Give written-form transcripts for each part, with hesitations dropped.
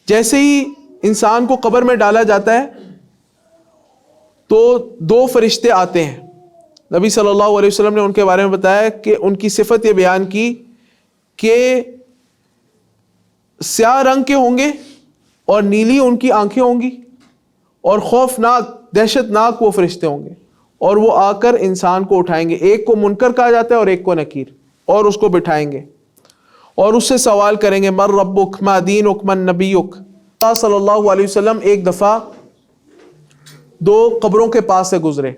جیسے ہی انسان کو قبر میں ڈالا جاتا ہے تو دو فرشتے آتے ہیں. نبی صلی اللہ علیہ وسلم نے ان کے بارے میں بتایا کہ ان کی صفت یہ بیان کی کہ سیاہ رنگ کے ہوں گے اور نیلی ان کی آنکھیں ہوں گی اور خوفناک دہشت ناک وہ فرشتے ہوں گے, اور وہ آ کر انسان کو اٹھائیں گے. ایک کو منکر کہا جاتا ہے اور ایک کو نکیر, اور اس کو بٹھائیں گے اور اس سے سوال کریں گے من ربک ما دینک من نبیک. اللہ صلی اللہ علیہ وسلم ایک دفعہ دو قبروں کے پاس سے گزرے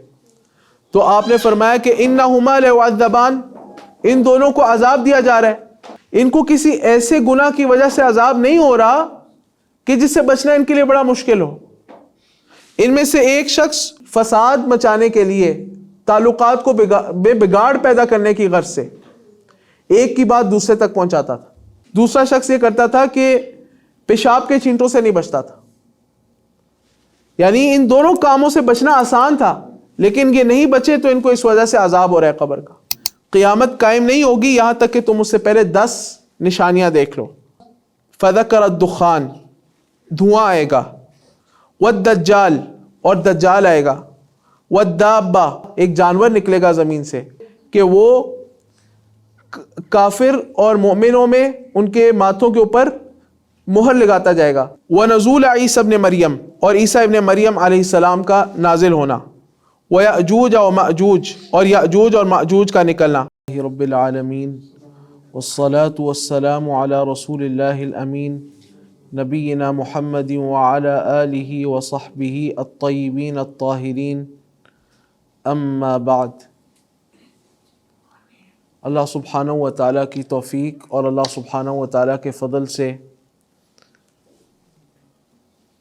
تو آپ نے فرمایا کہ انہما ليعذبان, ان دونوں کو عذاب دیا جا رہا ہے. ان کو کسی ایسے گناہ کی وجہ سے عذاب نہیں ہو رہا کہ جس سے بچنا ان کے لیے بڑا مشکل ہو. ان میں سے ایک شخص فساد مچانے کے لیے, تعلقات کو بگاڑ پیدا کرنے کی غرض سے ایک کی بات دوسرے تک پہنچاتا تھا. دوسرا شخص یہ کرتا تھا کہ پیشاب کے چینٹوں سے نہیں بچتا تھا. یعنی ان دونوں کاموں سے بچنا آسان تھا, لیکن یہ نہیں بچے تو ان کو اس وجہ سے عذاب ہو رہا ہے قبر کا. قیامت قائم نہیں ہوگی یہاں تک کہ تم اس سے پہلے 10 نشانیاں دیکھ لو. فذکر الدخان, دھواں آئے گا, والدجال, اور دجال آئے گا, والدابہ, ایک جانور نکلے گا زمین سے کہ وہ کافر اور مومنوں میں ان کے ماتھوں کے اوپر مہر لگاتا جائے گا. ونزول عیسی ابن مریم, اور عیسیٰ ابن مریم علیہ السلام کا نازل ہونا. وَيَأْجُوجَ وَمَأْجُوج, اور یأجوج اور مأجوج کا نکلنا. رب العالمین والصلاة والسلام علی رسول اللہ الامین نبینا محمد وعلی آلہ وصحبہ الطیبین الطاہرین. اما بعد. اللہ سبحانہ و تعالیٰ کی توفیق اور اللہ سبحانہ و تعالیٰ کے فضل سے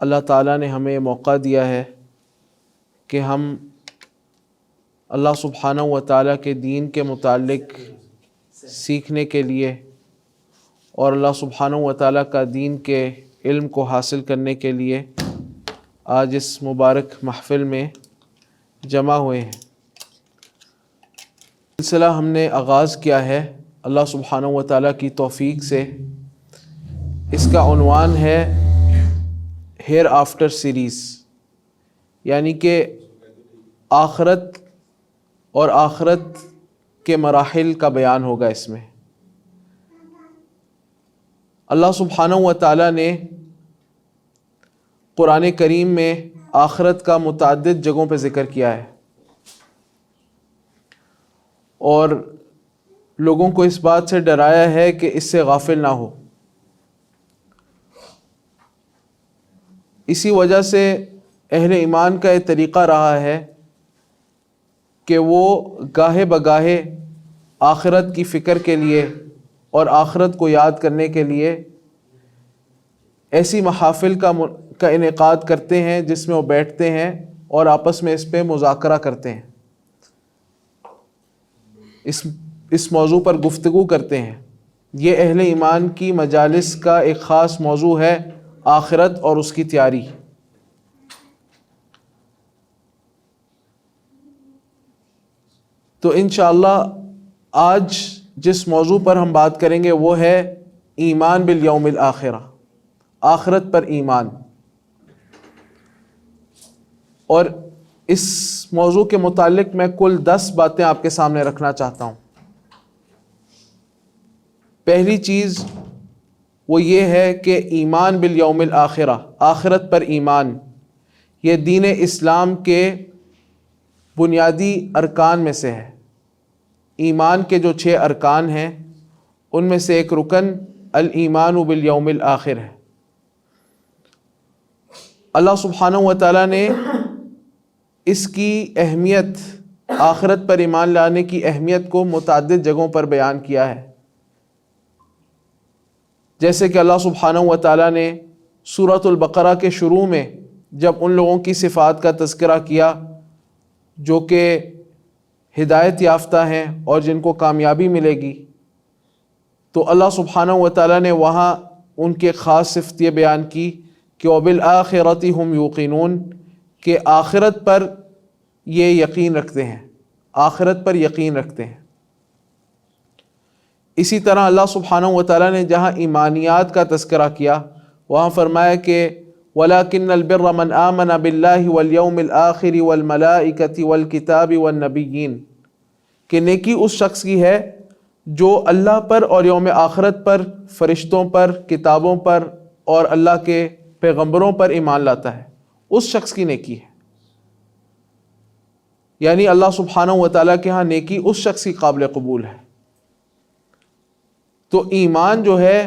اللہ تعالیٰ نے ہمیں موقع دیا ہے کہ ہم اللہ سبحانہ و تعالیٰ کے دین کے متعلق سیکھنے کے لیے اور اللہ سبحانہ و تعالیٰ کا دین کے علم کو حاصل کرنے کے لیے آج اس مبارک محفل میں جمع ہوئے ہیں. سلسلہ ہم نے آغاز کیا ہے اللہ سبحانہ و تعالیٰ کی توفیق سے. اس کا عنوان ہے ہیئر آفٹر سیریز, یعنی کہ آخرت اور آخرت کے مراحل کا بیان ہوگا اس میں. اللہ سبحانہ و تعالیٰ نے قرآن کریم میں آخرت کا متعدد جگہوں پہ ذکر کیا ہے اور لوگوں کو اس بات سے ڈرایا ہے کہ اس سے غافل نہ ہو. اسی وجہ سے اہل ایمان کا یہ طریقہ رہا ہے کہ وہ گاہے بگاہے آخرت کی فکر کے لیے اور آخرت کو یاد کرنے کے لیے ایسی محافل کا انعقاد کرتے ہیں جس میں وہ بیٹھتے ہیں اور آپس میں اس پہ مذاکرہ کرتے ہیں, اس موضوع پر گفتگو کرتے ہیں. یہ اہل ایمان کی مجالس کا ایک خاص موضوع ہے, آخرت اور اس کی تیاری. تو انشاءاللہ آج جس موضوع پر ہم بات کریں گے وہ ہے ایمان بالیوم الآخرہ, آخرت پر ایمان. اور اس موضوع کے متعلق میں کل 10 باتیں آپ کے سامنے رکھنا چاہتا ہوں. پہلی چیز وہ یہ ہے کہ ایمان بالیوم الآخرہ, آخرت پر ایمان, یہ دین اسلام کے بنیادی ارکان میں سے ہے. ایمان کے جو 6 ارکان ہیں ان میں سے ایک رکن الایمان بالیوم الآخر ہے. اللہ سبحانہ و تعالیٰ نے اس کی اہمیت, آخرت پر ایمان لانے کی اہمیت کو متعدد جگہوں پر بیان کیا ہے. جیسے کہ اللہ سبحانہ و تعالیٰ نے سورۃ البقرہ کے شروع میں جب ان لوگوں کی صفات کا تذکرہ کیا جو کہ ہدایت یافتہ ہیں اور جن کو کامیابی ملے گی, تو اللہ سبحانہ و تعالیٰ نے وہاں ان کے خاص صفت یہ بیان کی کہ وَبِالْآخِرَةِ هُمْ يُوقِنُونَ, کہ آخرت پر یہ یقین رکھتے ہیں, آخرت پر یقین رکھتے ہیں. اسی طرح اللہ سبحانہ و تعالیٰ نے جہاں ایمانیات کا تذکرہ کیا وہاں فرمایا کہ وَلَكِنَّ الْبِرَّ مَنْ آمَنَ بِاللَّهِ وَالْيَوْمِ الْآخِرِ وَالْمَلَائِكَةِ وَالْكِتَابِ وَالنَّبِيِّينَ کہ نیکی اس شخص کی ہے جو اللہ پر اور یوم آخرت پر، فرشتوں پر، کتابوں پر اور اللہ کے پیغمبروں پر ایمان لاتا ہے، اس شخص کی نیکی ہے۔ یعنی اللہ سبحانہ و تعالیٰ کے ہاں نیکی اس شخص کی قابل قبول ہے۔ تو ایمان جو ہے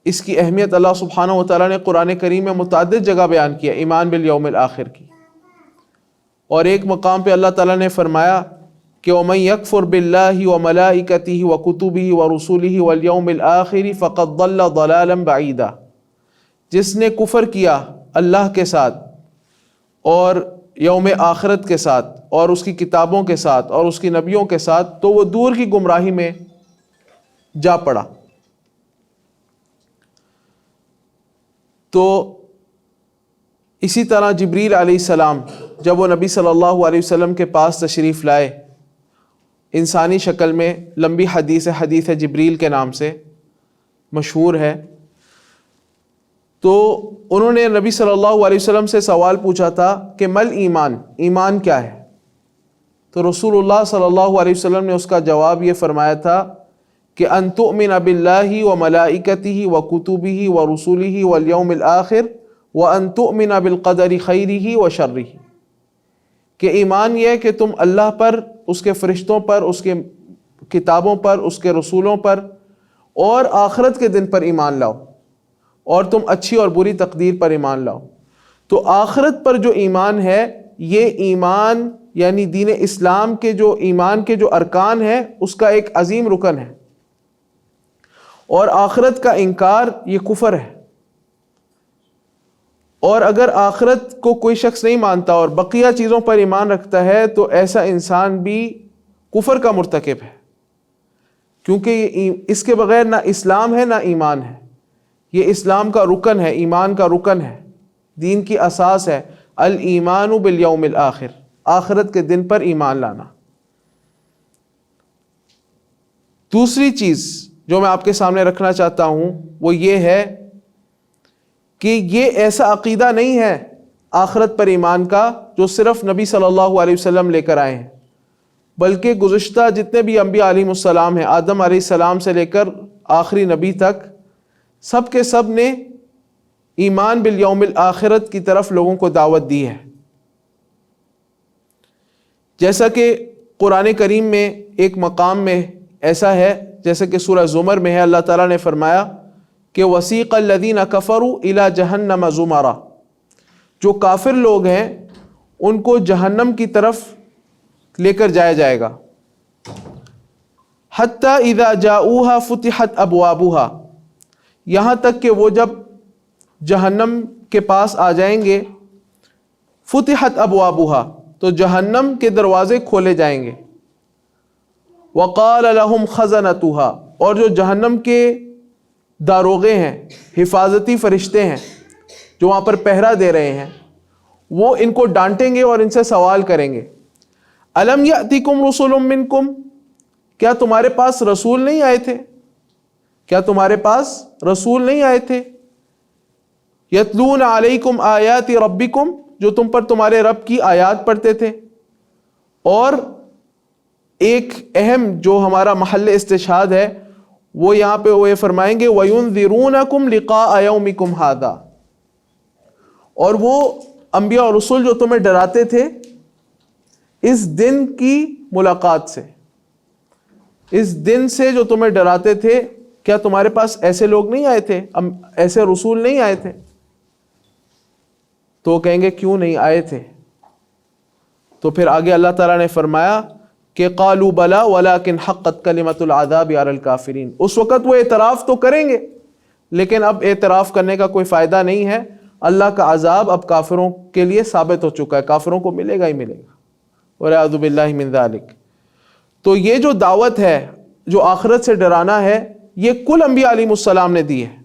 اس کی اہمیت اللہ سبحانہ و تعالیٰ نے قرآن کریم میں متعدد جگہ بیان کیا، ایمان بالیوم الآخر کی۔ اور ایک مقام پہ اللہ تعالیٰ نے فرمایا کہ وَمَن يَكْفُرْ بِاللَّهِ وَمَلَائِكَتِهِ وَكُتُبِهِ وَرُسُلِهِ وَالْيَوْمِ الْآخِرِ فَقَدْ ضَلَّ ضَلَالًا بَعِيدًا، جس نے کفر کیا اللہ کے ساتھ اور یوم آخرت کے ساتھ اور اس کی کتابوں کے ساتھ اور اس کی نبیوں کے ساتھ، تو وہ دور کی گمراہی میں جا پڑا۔ تو اسی طرح جبریل علیہ السلام جب وہ نبی صلی اللہ علیہ وسلم کے پاس تشریف لائے انسانی شکل میں، لمبی حدیث جبریل کے نام سے مشہور ہے، تو انہوں نے نبی صلی اللہ علیہ وسلم سے سوال پوچھا تھا کہ مل ایمان، ایمان کیا ہے؟ تو رسول اللہ صلی اللہ علیہ وسلم نے اس کا جواب یہ فرمایا تھا کہ ان تؤمن باللہ وملائکتہ وکتبہ ورسلہ والیوم الآخر وان تؤمن بالقدر خیرہ وشرہ، کہ ایمان یہ ہے کہ تم اللہ پر، اس کے فرشتوں پر، اس کے کتابوں پر، اس کے رسولوں پر اور آخرت کے دن پر ایمان لاؤ، اور تم اچھی اور بری تقدیر پر ایمان لاؤ۔ تو آخرت پر جو ایمان ہے، یہ ایمان یعنی دین اسلام کے جو ایمان کے جو ارکان ہیں اس کا ایک عظیم رکن ہے، اور آخرت کا انکار یہ کفر ہے۔ اور اگر آخرت کو کوئی شخص نہیں مانتا اور بقیہ چیزوں پر ایمان رکھتا ہے تو ایسا انسان بھی کفر کا مرتکب ہے، کیونکہ اس کے بغیر نہ اسلام ہے نہ ایمان ہے۔ یہ اسلام کا رکن ہے، ایمان کا رکن ہے، دین کی اساس ہے، الایمان بالیوم الآخر، آخرت کے دن پر ایمان لانا۔ دوسری چیز جو میں آپ کے سامنے رکھنا چاہتا ہوں وہ یہ ہے کہ یہ ایسا عقیدہ نہیں ہے آخرت پر ایمان کا جو صرف نبی صلی اللہ علیہ وسلم لے کر آئے ہیں، بلکہ گزشتہ جتنے بھی انبیاء علیہ السلام ہیں، آدم علیہ السلام سے لے کر آخری نبی تک، سب کے سب نے ایمان بالیوم الآخرت کی طرف لوگوں کو دعوت دی ہے۔ جیسا کہ قرآن کریم میں ایک مقام میں ایسا ہے، جیسے کہ سورہ زمر میں ہے، اللہ تعالیٰ نے فرمایا کہ وَسِيقَ الَّذِينَ كَفَرُوا إِلَى جَهَنَّمَ زُمَرًا، جو کافر لوگ ہیں ان کو جہنم کی طرف لے کر جایا جائے گا، حَتَّى إِذَا جَاءُوهَا فُتِحَتْ أَبْوَابُهَا، یہاں تک کہ وہ جب جہنم کے پاس آ جائیں گے، فُتِحَتْ أَبْوَابُهَا، تو جہنم کے دروازے کھولے جائیں گے، وَقَالَ لَهُمْ خَزَنَتُهَا، اور جو جہنم کے داروغے ہیں، حفاظتی فرشتے ہیں جو وہاں پر پہرا دے رہے ہیں، وہ ان کو ڈانٹیں گے اور ان سے سوال کریں گے، أَلَمْ يَأْتِكُمْ رُسُلٌ مِّنْكُمْ، کیا تمہارے پاس رسول نہیں آئے تھے؟ کیا تمہارے پاس رسول نہیں آئے تھے؟ يَتْلُونَ عَلَيْكُمْ آيَاتِ رَبِّكُمْ، جو تم پر تمہارے رب کی آیات پڑھتے تھے۔ اور ایک اہم جو ہمارا محل استشہاد ہے وہ یہاں پہ وہ یہ فرمائیں گے وَيُنذِرُونَكُمْ لِقَاءَ يَوْمِكُمْ هَذَا، اور وہ انبیاء اور رسول جو تمہیں ڈراتے تھے اس دن کی ملاقات سے، اس دن سے جو تمہیں ڈراتے تھے، کیا تمہارے پاس ایسے لوگ نہیں آئے تھے، ایسے رسول نہیں آئے تھے؟ تو وہ کہیں گے کیوں نہیں آئے تھے؟ تو پھر آگے اللہ تعالیٰ نے فرمایا کہ قالوا بلا ولكن حقت کلمۃ العذاب علی الکافرین، اس وقت وہ اعتراف تو کریں گے لیکن اب اعتراف کرنے کا کوئی فائدہ نہیں ہے، اللہ کا عذاب اب کافروں کے لیے ثابت ہو چکا ہے، کافروں کو ملے گا ہی ملے گا، والعیاذ باللہ من ذالک۔ تو یہ جو دعوت ہے جو آخرت سے ڈرانا ہے، یہ کل انبیاء علیہ السلام نے دی ہے،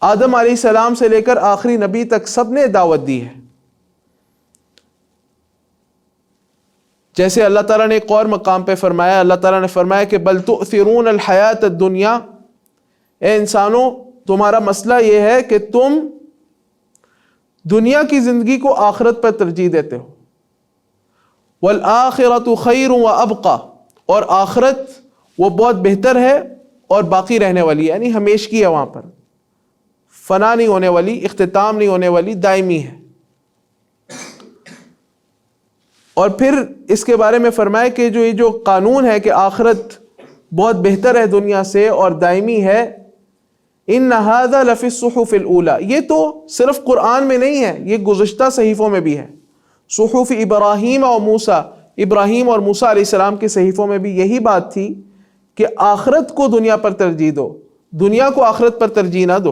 آدم علیہ السلام سے لے کر آخری نبی تک سب نے دعوت دی ہے۔ جیسے اللہ تعالیٰ نے ایک اور مقام پہ فرمایا، اللہ تعالیٰ نے فرمایا کہ بل تؤثرون الحیات الدنیا، اے انسانوں تمہارا مسئلہ یہ ہے کہ تم دنیا کی زندگی کو آخرت پر ترجیح دیتے ہو. والآخرۃ خیر وابقیٰ، اور آخرت وہ بہت بہتر ہے اور باقی رہنے والی ہے، یعنی ہمیشگی ہے، وہاں پر فنا نہیں ہونے والی، اختتام نہیں ہونے والی، دائمی ہے. اور پھر اس کے بارے میں فرمائے کہ یہ جو قانون ہے کہ آخرت بہت بہتر ہے دنیا سے اور دائمی ہے، ان ھذا لفی الصحف الاولی، یہ تو صرف قرآن میں نہیں ہے، یہ گزشتہ صحیفوں میں بھی ہے. صحف ابراہیم و موسیٰ، ابراہیم اور موسیٰ علیہ السلام کے صحیفوں میں بھی یہی بات تھی کہ آخرت کو دنیا پر ترجیح دو، دنیا کو آخرت پر ترجیح نہ دو.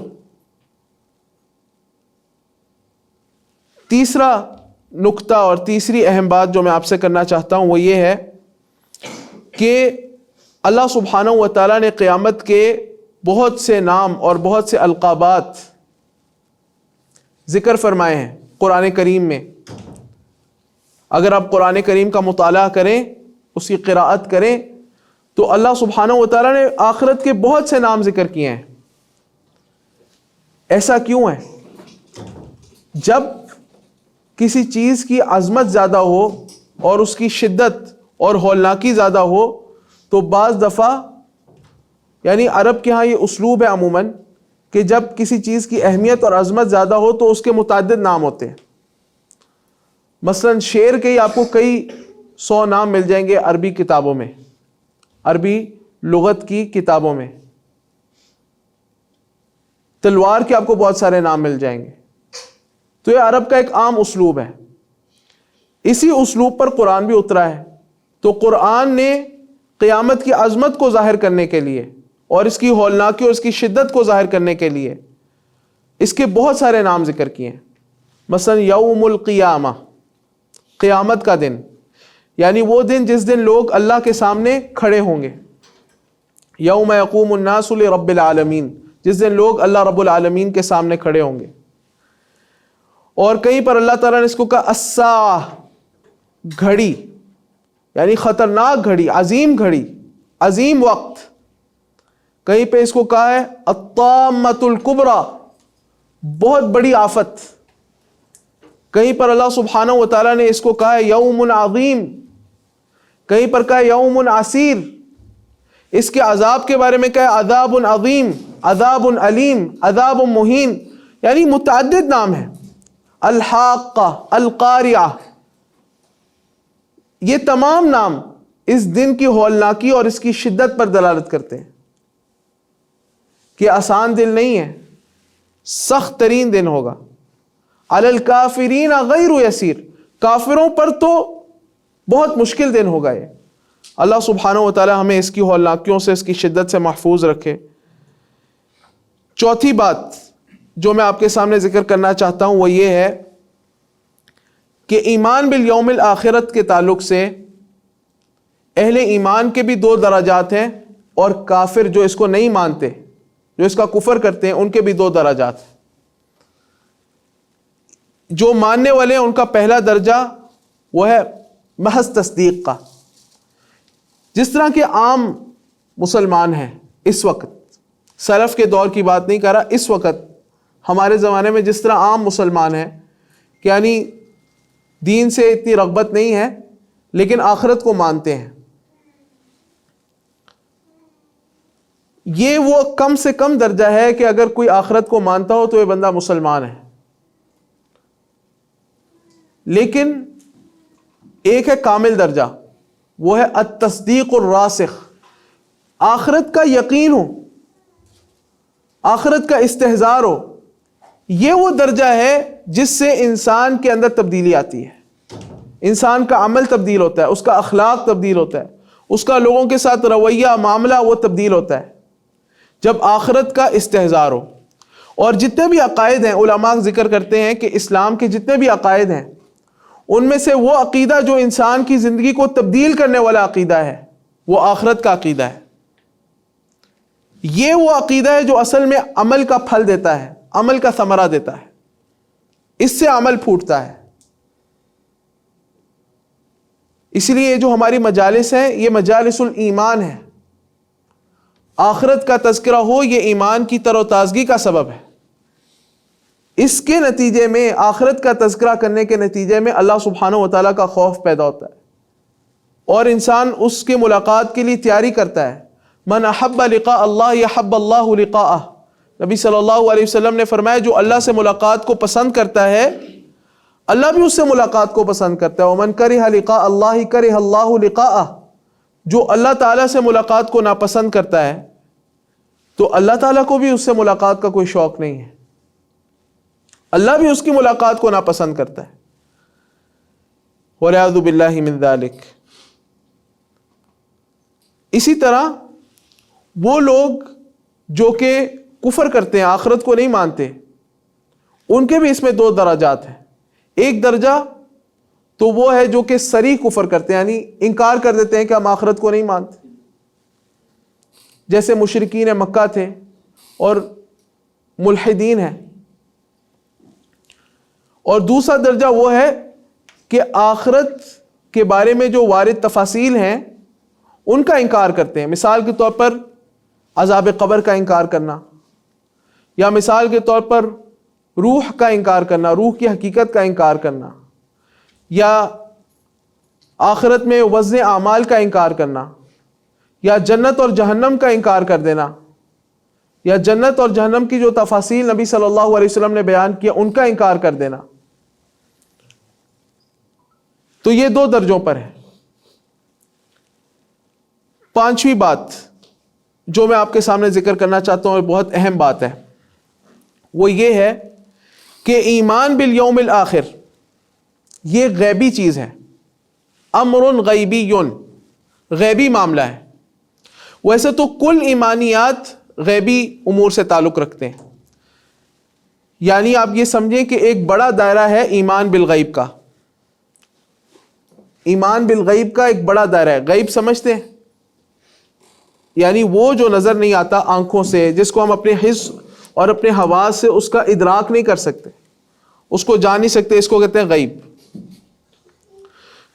تیسرا نکتہ اور تیسری اہم بات جو میں آپ سے کرنا چاہتا ہوں وہ یہ ہے کہ اللہ سبحانہ و تعالیٰ نے قیامت کے بہت سے نام اور بہت سے القابات ذکر فرمائے ہیں قرآن کریم میں. اگر آپ قرآن کریم کا مطالعہ کریں، اس کی قراءت کریں، تو اللہ سبحانہ و تعالیٰ نے آخرت کے بہت سے نام ذکر کیے ہیں. ایسا کیوں ہے؟ جب کسی چیز کی عظمت زیادہ ہو اور اس کی شدت اور ہولناکی زیادہ ہو تو بعض دفعہ، یعنی عرب کے ہاں یہ اسلوب ہے عموماً کہ جب کسی چیز کی اہمیت اور عظمت زیادہ ہو تو اس کے متعدد نام ہوتے ہیں. مثلا شیر کے ہی آپ کو کئی 100 نام مل جائیں گے عربی کتابوں میں، عربی لغت کی کتابوں میں. تلوار کے آپ کو بہت سارے نام مل جائیں گے. تو یہ عرب کا ایک عام اسلوب ہے. اسی اسلوب پر قرآن بھی اترا ہے. تو قرآن نے قیامت کی عظمت کو ظاہر کرنے کے لیے اور اس کی ہولناکی اور اس کی شدت کو ظاہر کرنے کے لیے اس کے بہت سارے نام ذکر کیے ہیں. مثلا یوم القیامہ، قیامت کا دن، یعنی وہ دن جس دن لوگ اللہ کے سامنے کھڑے ہوں گے. یوم یقوم الناس لرب العالمین، جس دن لوگ اللہ رب العالمین کے سامنے کھڑے ہوں گے. اور کہیں پر اللہ تعالیٰ نے اس کو کہا الساعہ، گھڑی، یعنی خطرناک گھڑی، عظیم گھڑی، عظیم وقت. کہیں پہ اس کو کہا ہے الطامۃ الکبریٰ، بہت بڑی آفت. کہیں پر اللہ سبحانہ و تعالیٰ نے اس کو کہا ہے یوم عظیم، کہیں پر کہا ہے یوم عسیر. اس کے عذاب کے بارے میں کہا ہے عذاب عظیم، عذاب علیم، عذاب مہین، یعنی متعدد نام ہیں. الحاقہ، القاریہ، یہ تمام نام اس دن کی ہولناکی اور اس کی شدت پر دلالت کرتے ہیں کہ آسان دن نہیں ہے، سخت ترین دن ہوگا. علی الکافرین غیر یسیر، کافروں پر تو بہت مشکل دن ہوگا یہ. اللہ سبحانہ و تعالی ہمیں اس کی ہولناکیوں سے، اس کی شدت سے محفوظ رکھے. چوتھی بات جو میں آپ کے سامنے ذکر کرنا چاہتا ہوں وہ یہ ہے کہ ایمان بالیوم الآخرت کے تعلق سے اہل ایمان کے بھی 2 درجات ہیں اور کافر جو اس کو نہیں مانتے، جو اس کا کفر کرتے ہیں، ان کے بھی 2 درجات ہیں. جو ماننے والے ہیں ان کا پہلا درجہ وہ ہے محض تصدیق کا. جس طرح کے عام مسلمان ہیں اس وقت، سلف کے دور کی بات نہیں کر رہا، اس وقت ہمارے زمانے میں جس طرح عام مسلمان ہیں کہ یعنی دین سے اتنی رغبت نہیں ہے لیکن آخرت کو مانتے ہیں، یہ وہ کم سے کم درجہ ہے کہ اگر کوئی آخرت کو مانتا ہو تو یہ بندہ مسلمان ہے. لیکن ایک ہے کامل درجہ، وہ ہے التصدیق الراسخ، آخرت کا یقین ہو، آخرت کا استحضار ہو. یہ وہ درجہ ہے جس سے انسان کے اندر تبدیلی آتی ہے، انسان کا عمل تبدیل ہوتا ہے، اس کا اخلاق تبدیل ہوتا ہے، اس کا لوگوں کے ساتھ رویہ معاملہ وہ تبدیل ہوتا ہے جب آخرت کا استحضار ہو. اور جتنے بھی عقائد ہیں، علماء ذکر کرتے ہیں کہ اسلام کے جتنے بھی عقائد ہیں ان میں سے وہ عقیدہ جو انسان کی زندگی کو تبدیل کرنے والا عقیدہ ہے وہ آخرت کا عقیدہ ہے. یہ وہ عقیدہ ہے جو اصل میں عمل کا پھل دیتا ہے، عمل کا ثمرہ دیتا ہے، اس سے عمل پھوٹتا ہے. اس لیے جو ہماری مجالس ہیں یہ مجالس الایمان ہے، آخرت کا تذکرہ ہو، یہ ایمان کی تر و تازگی کا سبب ہے۔ اس کے نتیجے میں، آخرت کا تذکرہ کرنے کے نتیجے میں اللہ سبحانہ و تعالیٰ کا خوف پیدا ہوتا ہے اور انسان اس کے ملاقات کے لیے تیاری کرتا ہے۔ من احب لقاء اللہ یحب اللہ لقاءہ، نبی صلی اللہ علیہ وسلم نے فرمایا جو اللہ سے ملاقات کو پسند کرتا ہے اللہ بھی اس سے ملاقات کو پسند کرتا ہے۔ ومن کرہ لقاء اللہ کرہ اللہ لقاءہ، جو اللہ تعالیٰ سے ملاقات کو ناپسند کرتا ہے تو اللہ تعالیٰ کو بھی اس سے ملاقات کا کوئی شوق نہیں ہے، اللہ بھی اس کی ملاقات کو ناپسند کرتا ہے۔ والعیاذ باللہ من ذالک۔ اسی طرح وہ لوگ جو کہ کفر کرتے ہیں، آخرت کو نہیں مانتے، ان کے بھی اس میں دو درجات ہیں۔ ایک درجہ تو وہ ہے جو کہ صریح کفر کرتے ہیں، یعنی انکار کر دیتے ہیں کہ ہم آخرت کو نہیں مانتے، جیسے مشرکین مکہ تھے اور ملحدین ہیں۔ اور دوسرا درجہ وہ ہے کہ آخرت کے بارے میں جو وارد تفاصیل ہیں ان کا انکار کرتے ہیں۔ مثال کے طور پر عذاب قبر کا انکار کرنا، یا مثال کے طور پر روح کا انکار کرنا، روح کی حقیقت کا انکار کرنا، یا آخرت میں وزن اعمال کا انکار کرنا، یا جنت اور جہنم کا انکار کر دینا، یا جنت اور جہنم کی جو تفاصیل نبی صلی اللہ علیہ وسلم نے بیان کیا ان کا انکار کر دینا۔ تو یہ دو درجوں پر ہے۔ پانچویں بات جو میں آپ کے سامنے ذکر کرنا چاہتا ہوں اور بہت اہم بات ہے، وہ یہ ہے کہ ایمان بالیوم الآخر یہ غیبی چیز ہے، امر غیبی، غیبی معاملہ ہے۔ ویسے تو کل ایمانیات غیبی امور سے تعلق رکھتے ہیں، یعنی آپ یہ سمجھیں کہ ایک بڑا دائرہ ہے ایمان بالغیب کا، ایمان بالغیب کا ایک بڑا دائرہ ہے۔ غیب سمجھتے ہیں؟ یعنی وہ جو نظر نہیں آتا آنکھوں سے، جس کو ہم اپنے حس اور اپنے حواس سے اس کا ادراک نہیں کر سکتے، اس کو جان نہیں سکتے، اس کو کہتے ہیں غیب۔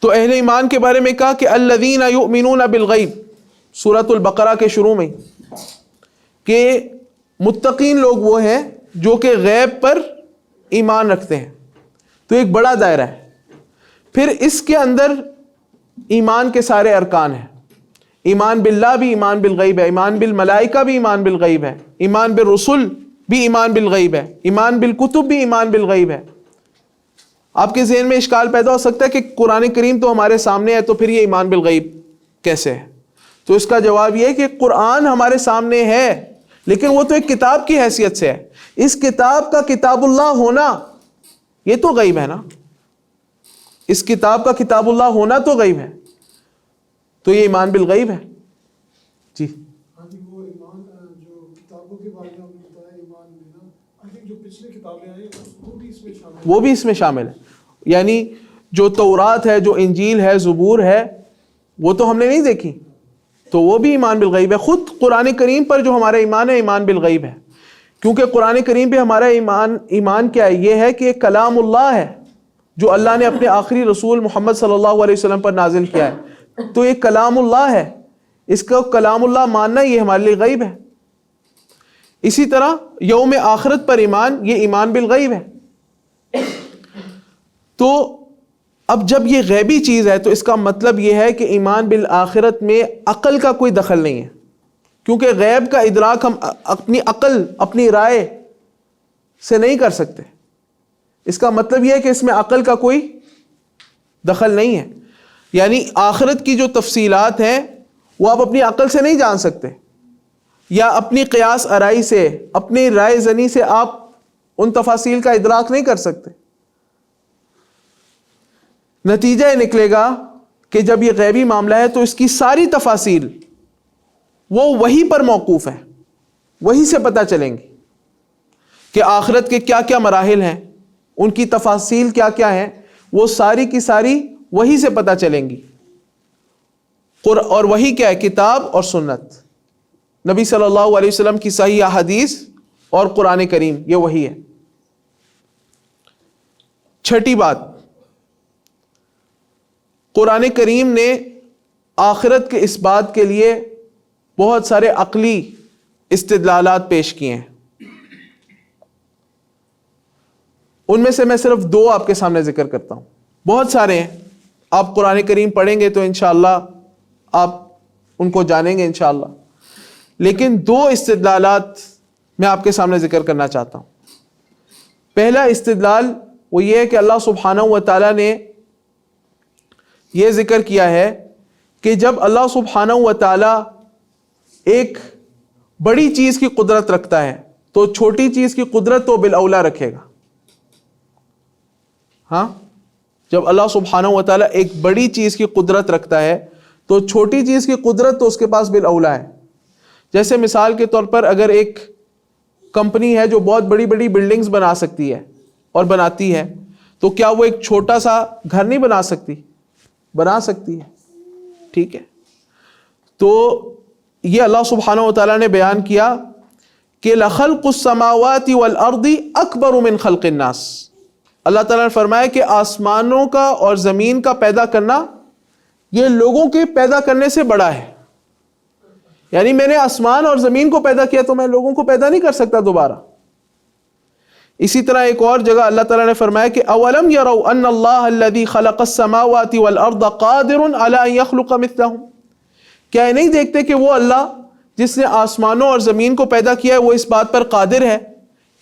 تو اہل ایمان کے بارے میں کہا کہ الذین یؤمنون بالغیب، سورۃ البقرہ کے شروع میں، کہ متقین لوگ وہ ہیں جو کہ غیب پر ایمان رکھتے ہیں۔ تو ایک بڑا دائرہ ہے۔ پھر اس کے اندر ایمان کے سارے ارکان ہیں، ایمان باللہ بھی ایمان بالغیب ہے، ایمان بالملائکہ بھی ایمان بالغیب ہے، ایمان بالرسل بھی ایمان بالغیب ہے، ایمان بالکتب بھی ایمان بالغیب ہے۔ آپ کے ذہن میں اشکال پیدا ہو سکتا ہے کہ قرآن کریم تو ہمارے سامنے ہے، تو پھر یہ ایمان بالغیب کیسے ہے؟ تو اس کا جواب یہ ہے کہ قرآن ہمارے سامنے ہے لیکن وہ تو ایک کتاب کی حیثیت سے ہے۔ اس کتاب کا کتاب اللہ ہونا یہ تو غیب ہے نا، اس کتاب کا کتاب اللہ ہونا تو غیب ہے، تو یہ ایمان بالغیب ہے۔ جی ہاں جی، وہ ایمان جو کتابوں کے بارے میں بتایا، ایمان لینا، آئی تھنک جو پچھلے کتابیں آئی وہ بھی اس میں شامل ہے، وہ بھی اس میں شامل ہے۔ یعنی جو تورات ہے، جو انجیل ہے، زبور ہے، وہ تو ہم نے نہیں دیکھی، تو وہ بھی ایمان بالغیب ہے۔ خود قرآن کریم پر جو ہمارا ایمان ہے، ایمان بالغیب ہے، کیونکہ قرآن کریم پہ ہمارا ایمان کیا ہے؟ یہ ہے کہ ایک کلام اللہ ہے جو اللہ نے اپنے آخری رسول محمد صلی اللہ علیہ وسلم پر نازل کیا ہے، تو یہ کلام اللہ ہے، اس کا کلام اللہ ماننا یہ ہمارے لیے غیب ہے۔ اسی طرح یوم آخرت پر ایمان، یہ ایمان بالغیب ہے۔ تو اب جب یہ غیبی چیز ہے تو اس کا مطلب یہ ہے کہ ایمان بالآخرت میں عقل کا کوئی دخل نہیں ہے، کیونکہ غیب کا ادراک ہم اپنی عقل، اپنی رائے سے نہیں کر سکتے۔ اس کا مطلب یہ ہے کہ اس میں عقل کا کوئی دخل نہیں ہے، یعنی آخرت کی جو تفصیلات ہیں وہ آپ اپنی عقل سے نہیں جان سکتے، یا اپنی قیاس آرائی سے، اپنی رائے زنی سے آپ ان تفاصیل کا ادراک نہیں کر سکتے۔ نتیجہ یہ نکلے گا کہ جب یہ غیبی معاملہ ہے تو اس کی ساری تفاصیل وہ وہی پر موقوف ہے، وہی سے پتہ چلیں گی کہ آخرت کے کیا کیا مراحل ہیں، ان کی تفاصیل کیا کیا ہیں، وہ ساری کی ساری وہی سے پتہ چلیں گی۔ اور وہی کیا ہے؟ کتاب اور سنت، نبی صلی اللہ علیہ وسلم کی صحیح احادیث اور قرآن کریم، یہ وہی ہے۔ چھٹی بات، قرآن کریم نے آخرت کے اس بات کے لیے بہت سارے عقلی استدلالات پیش کیے ہیں. ان میں سے میں صرف 2 آپ کے سامنے ذکر کرتا ہوں. بہت سارے ہیں, آپ قرآن کریم پڑھیں گے تو انشاءاللہ آپ ان کو جانیں گے انشاءاللہ, لیکن 2 استدلالات میں آپ کے سامنے ذکر کرنا چاہتا ہوں. پہلا استدلال وہ یہ ہے کہ اللہ سبحانہ و تعالیٰ نے یہ ذکر کیا ہے کہ جب اللہ سبحانہ و تعالیٰ ایک بڑی چیز کی قدرت رکھتا ہے تو چھوٹی چیز کی قدرت تو بالاولا رکھے گا. ہاں, جب اللہ سبحانہ و تعالیٰ ایک بڑی چیز کی قدرت رکھتا ہے تو چھوٹی چیز کی قدرت تو اس کے پاس بالاولا ہے. جیسے مثال کے طور پر اگر ایک کمپنی ہے جو بہت بڑی بڑی بلڈنگز بنا سکتی ہے اور بناتی ہے, تو کیا وہ ایک چھوٹا سا گھر نہیں بنا سکتی؟ بنا سکتی ہے. ٹھیک ہے, تو یہ اللہ سبحانہ و تعالیٰ نے بیان کیا کہ لَخَلْقُ السَّمَاوَاتِ وَالْأَرْضِ أَكْبَرُ مِنْ خَلْقِ النَّاسِ. اللہ تعالیٰ نے فرمایا کہ آسمانوں کا اور زمین کا پیدا کرنا یہ لوگوں کے پیدا کرنے سے بڑا ہے. یعنی میں نے آسمان اور زمین کو پیدا کیا تو میں لوگوں کو پیدا نہیں کر سکتا دوبارہ. اسی طرح ایک اور جگہ اللہ تعالیٰ نے فرمایا کہ اولم يروا ان اللہ الذي خلق السماوات والارض قادر على ان يخلق مثلهم. کیا نہیں دیکھتے کہ وہ اللہ جس نے آسمانوں اور زمین کو پیدا کیا ہے وہ اس بات پر قادر ہے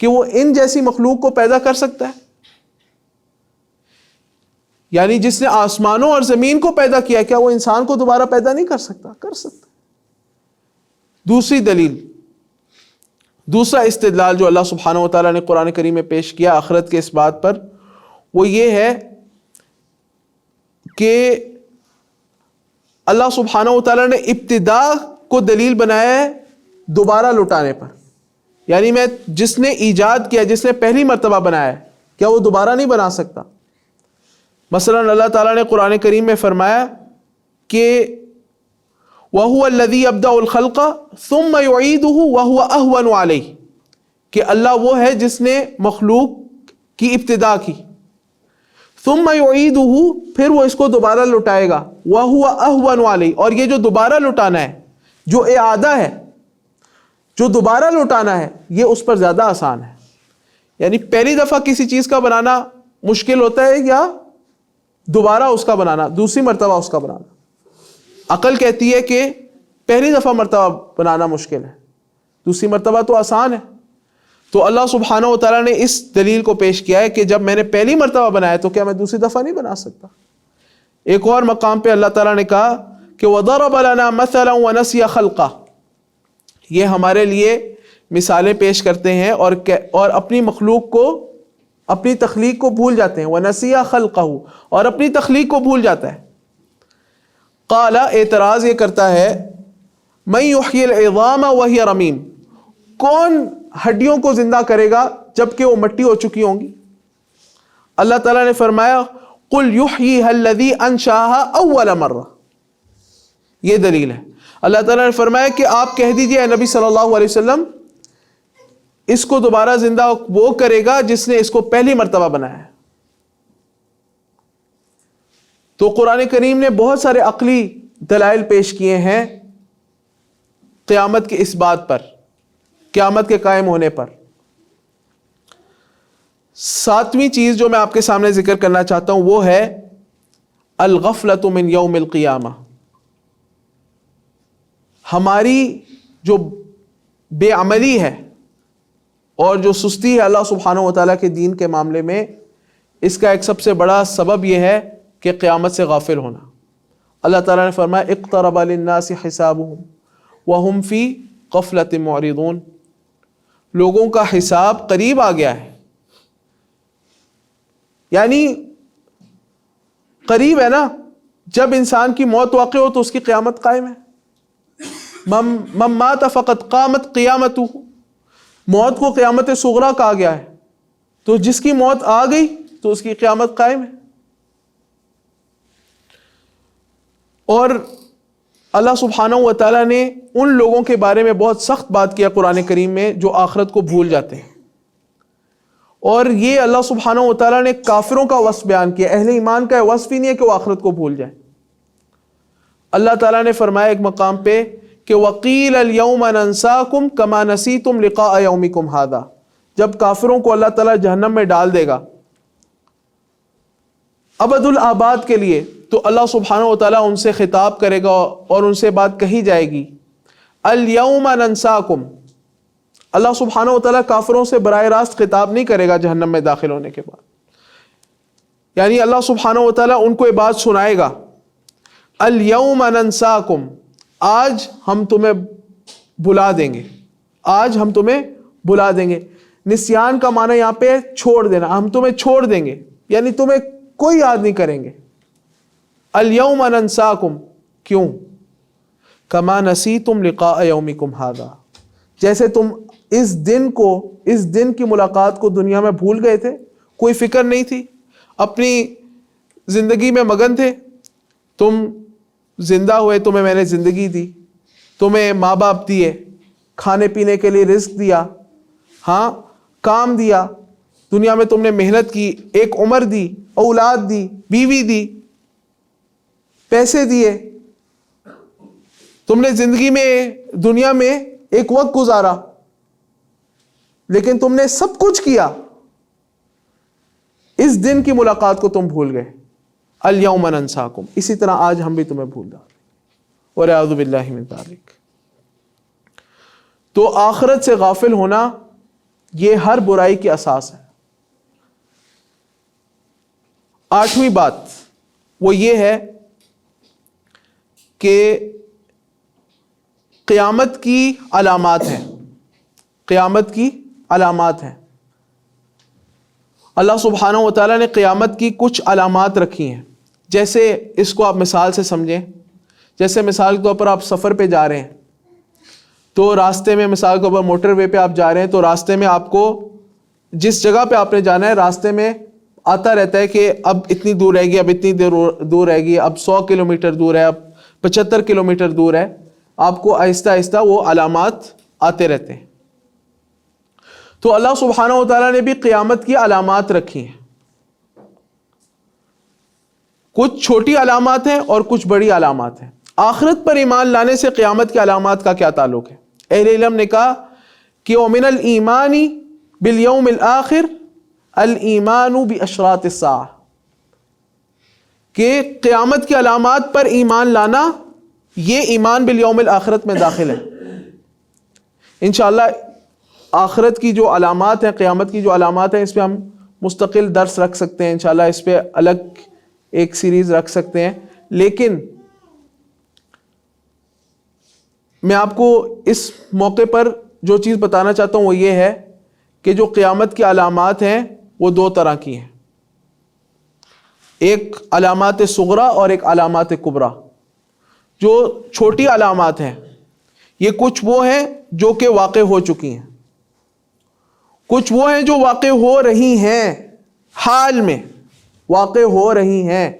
کہ وہ ان جیسی مخلوق کو پیدا کر سکتا ہے. یعنی جس نے آسمانوں اور زمین کو پیدا کیا, کیا وہ انسان کو دوبارہ پیدا نہیں کر سکتا؟ کر سکتا. دوسری دلیل, دوسرا استدلال جو اللہ سبحانہ و تعالیٰ نے قرآن کریم میں پیش کیا آخرت کے اس بات پر, وہ یہ ہے کہ اللہ سبحانہ و تعالیٰ نے ابتدا کو دلیل بنایا ہے دوبارہ لوٹانے پر. یعنی میں جس نے ایجاد کیا, جس نے پہلی مرتبہ بنایا ہے, کیا وہ دوبارہ نہیں بنا سکتا؟ مثلا اللہ تعالیٰ نے قرآن کریم میں فرمایا کہ وَهُوَ الَّذِي يَبْدَأُ الْخَلْقَ ثُمَّ يُعِيدُهُ وَهُوَ أَهْوَنُ عَلَيْهِ, کہ اللہ وہ ہے جس نے مخلوق کی ابتدا کی, ثُمَّ يُعِيدُهُ پھر وہ اس کو دوبارہ لوٹائے گا, وَهُوَ أَهْوَنُ عَلَيْهِ, اور یہ جو دوبارہ لوٹانا ہے, جو اعادہ ہے, جو دوبارہ لوٹانا ہے, یہ اس پر زیادہ آسان ہے. یعنی پہلی دفعہ کسی چیز کا بنانا مشکل ہوتا ہے یا دوبارہ اس کا بنانا, دوسری مرتبہ اس کا بنانا؟ عقل کہتی ہے کہ پہلی دفعہ مرتبہ بنانا مشکل ہے, دوسری مرتبہ تو آسان ہے. تو اللہ سبحانہ و تعالیٰ نے اس دلیل کو پیش کیا ہے کہ جب میں نے پہلی مرتبہ بنایا تو کیا میں دوسری دفعہ نہیں بنا سکتا؟ ایک اور مقام پہ اللہ تعالیٰ نے کہا کہ وَضَرَبَ لَنَا مَثَلًا وَنَسِيَ خَلْقَهُ, یہ ہمارے لیے مثالیں پیش کرتے ہیں اور اپنی مخلوق کو, اپنی تخلیق کو بھول جاتے ہیں. وَنَسِيَ خَلْقَهُ, اور اپنی تخلیق کو بھول جاتا ہے. قال, اعتراض یہ کرتا ہے, مَن يُحْيِي الْعِظَامَ وَهِيَ رَمِيمٌ, کون ہڈیوں کو زندہ کرے گا جبکہ وہ مٹی ہو چکی ہوں گی؟ اللہ تعالیٰ نے فرمایا قُلْ يُحْيِيهَا الَّذِي أَنشَأَهَا أَوَّلَ مَرَّةٍ. یہ دلیل ہے. اللہ تعالیٰ نے فرمایا کہ آپ کہہ دیجئے اے نبی صلی اللہ علیہ وسلم, اس کو دوبارہ زندہ وہ کرے گا جس نے اس کو پہلی مرتبہ بنایا ہے. تو قرآن کریم نے بہت سارے عقلی دلائل پیش کیے ہیں قیامت کے اس بات پر, قیامت کے قائم ہونے پر. 7ویں چیز جو میں آپ کے سامنے ذکر کرنا چاہتا ہوں وہ ہے الغفلۃ من یوم القیامہ. ہماری جو بے عملی ہے اور جو سستی ہے اللہ سبحانہ و تعالیٰ کے دین کے معاملے میں, اس کا ایک سب سے بڑا سبب یہ ہے کہ قیامت سے غافل ہونا. اللہ تعالیٰ نے فرمایا اقترب للناس حسابهم وهم فی غفلۃ معرضون, لوگوں کا حساب قریب آ گیا ہے. یعنی قریب ہے نا, جب انسان کی موت واقع ہو تو اس کی قیامت قائم ہے. من مات فقد قامت قیامتہ, موت کو قیامت صغریٰ کہا گیا ہے, تو جس کی موت آ گئی تو اس کی قیامت قائم ہے. اور اللہ سبحانہ و تعالیٰ نے ان لوگوں کے بارے میں بہت سخت بات کیا قرآن کریم میں جو آخرت کو بھول جاتے ہیں, اور یہ اللہ سبحانہ و تعالیٰ نے کافروں کا وصف بیان کیا. اہل ایمان کا وصف ہی نہیں ہے کہ وہ آخرت کو بھول جائیں. اللہ تعالیٰ نے فرمایا ایک مقام پہ کہ وقیل الیوم ننساکم کما نسیتم لقاء یومکم ھذا، جب کافروں کو اللہ تعالیٰ جہنم میں ڈال دے گا ابد الآباد کے لیے، تو اللہ سبحانہ و تعالیٰ ان سے خطاب کرے گا اور ان سے بات کہی جائے گی، الیوم ننساکم، اللہ سبحانہ و تعالیٰ کافروں سے براہ راست خطاب نہیں کرے گا جہنم میں داخل ہونے کے بعد، یعنی اللہ سبحانہ و تعالیٰ ان کو یہ بات سنائے گا، الیوم ننساکم، آج ہم تمہیں بلا دیں گے، آج ہم تمہیں بلا دیں گے۔ نسیان کا معنی یہاں پہ چھوڑ دینا، ہم تمہیں چھوڑ دیں گے، یعنی تمہیں کوئی یاد نہیں کریں گے۔ الیوم ننساکم، کیوں؟ کما نسیتم لقاء یومکم ھذا، جیسے تم اس دن کی ملاقات کو دنیا میں بھول گئے تھے، کوئی فکر نہیں تھی، اپنی زندگی میں مگن تھے، تم زندہ ہوئے، تمہیں میں نے زندگی دی، تمہیں ماں باپ دیے، کھانے پینے کے لیے رزق دیا، ہاں کام دیا، دنیا میں تم نے محنت کی، ایک عمر دی، اولاد دی، بیوی دی، پیسے دیے، تم نے زندگی میں دنیا میں ایک وقت گزارا، لیکن تم نے سب کچھ کیا، اس دن کی ملاقات کو تم بھول گئے۔ الیوم ننساکم، اسی طرح آج ہم بھی تمہیں بھول ڈالیں، والعیاذ باللہ من ذالک۔ تو آخرت سے غافل ہونا یہ ہر برائی کی اساس ہے۔ 8ویں بات وہ یہ ہے کہ قیامت کی علامات ہیں، قیامت کی علامات ہیں۔ اللہ سبحانہ و تعالیٰ نے قیامت کی کچھ علامات رکھی ہیں، جیسے اس کو آپ مثال سے سمجھیں، جیسے مثال کے طور پر آپ سفر پہ جا رہے ہیں، تو راستے میں مثال کے طور پر موٹر وے پہ آپ جا رہے ہیں، تو راستے میں آپ کو جس جگہ پہ آپ نے جانا ہے راستے میں آتا رہتا ہے کہ اب اتنی دور رہے گی، اب اتنی دور رہے گی، اب 100 کلومیٹر دور ہے، اب 75 کلومیٹر دور ہے، آپ کو آہستہ آہستہ وہ علامات آتے رہتے ہیں۔ تو اللہ سبحانہ و تعالیٰ نے بھی قیامت کی علامات رکھی ہیں، کچھ چھوٹی علامات ہیں اور کچھ بڑی علامات ہیں۔ آخرت پر ایمان لانے سے قیامت کی علامات کا کیا تعلق ہے؟ اہل علم نے کہا کہ وَمِنَ الْإِيمَانِ بِالْيَوْمِ الْآخِرِ الْإِيمَانُ بِأَشْرَاطِ السَّاعَةِ، کہ قیامت کی علامات پر ایمان لانا یہ ایمان بالیوم الآخرت میں داخل ہے۔ انشاءاللہ آخرت کی جو علامات ہیں، قیامت کی جو علامات ہیں، اس پہ ہم مستقل درس رکھ سکتے ہیں، انشاءاللہ اس پہ الگ ایک سیریز رکھ سکتے ہیں، لیکن میں آپ کو اس موقع پر جو چیز بتانا چاہتا ہوں وہ یہ ہے کہ جو قیامت کی علامات ہیں وہ 2 طرح کی ہیں، ایک علامات صغرا اور ایک علامات کبرا۔ جو چھوٹی علامات ہیں یہ کچھ وہ ہیں جو کہ واقع ہو چکی ہیں، کچھ وہ ہیں جو واقع ہو رہی ہیں، حال میں واقع ہو رہی ہیں،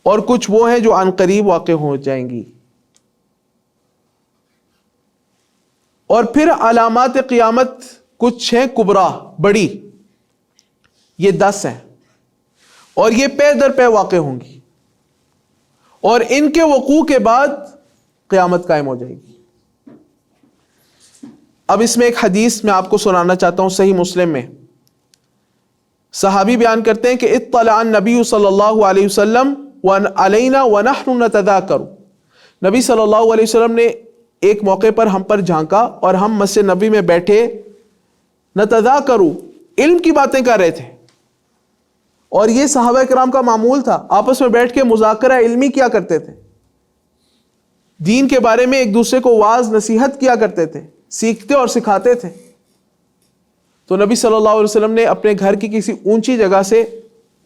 اور کچھ وہ ہیں جو عنقریب واقع ہو جائیں گی۔ اور پھر علامات قیامت کچھ ہیں کبرا، بڑی، یہ 10 ہیں، اور یہ پے در پے واقع ہوں گی، اور ان کے وقوع کے بعد قیامت قائم ہو جائے گی۔ اب اس میں ایک حدیث میں آپ کو سنانا چاہتا ہوں، صحیح مسلم میں صحابی بیان کرتے ہیں کہ اطلع النبی صلی اللہ علیہ وسلم علینا ونحن نتذاکر، نبی صلی اللہ علیہ وسلم نے ایک موقع پر ہم پر جھانکا اور ہم مسجد نبی میں بیٹھے، نتذاکر، علم کی باتیں کر رہے تھے، اور یہ صحابہ کرام کا معمول تھا، آپس میں بیٹھ کے مذاکرہ علمی کیا کرتے تھے، دین کے بارے میں ایک دوسرے کو واعظ نصیحت کیا کرتے تھے، سیکھتے اور سکھاتے تھے۔ تو نبی صلی اللہ علیہ وسلم نے اپنے گھر کی کسی اونچی جگہ سے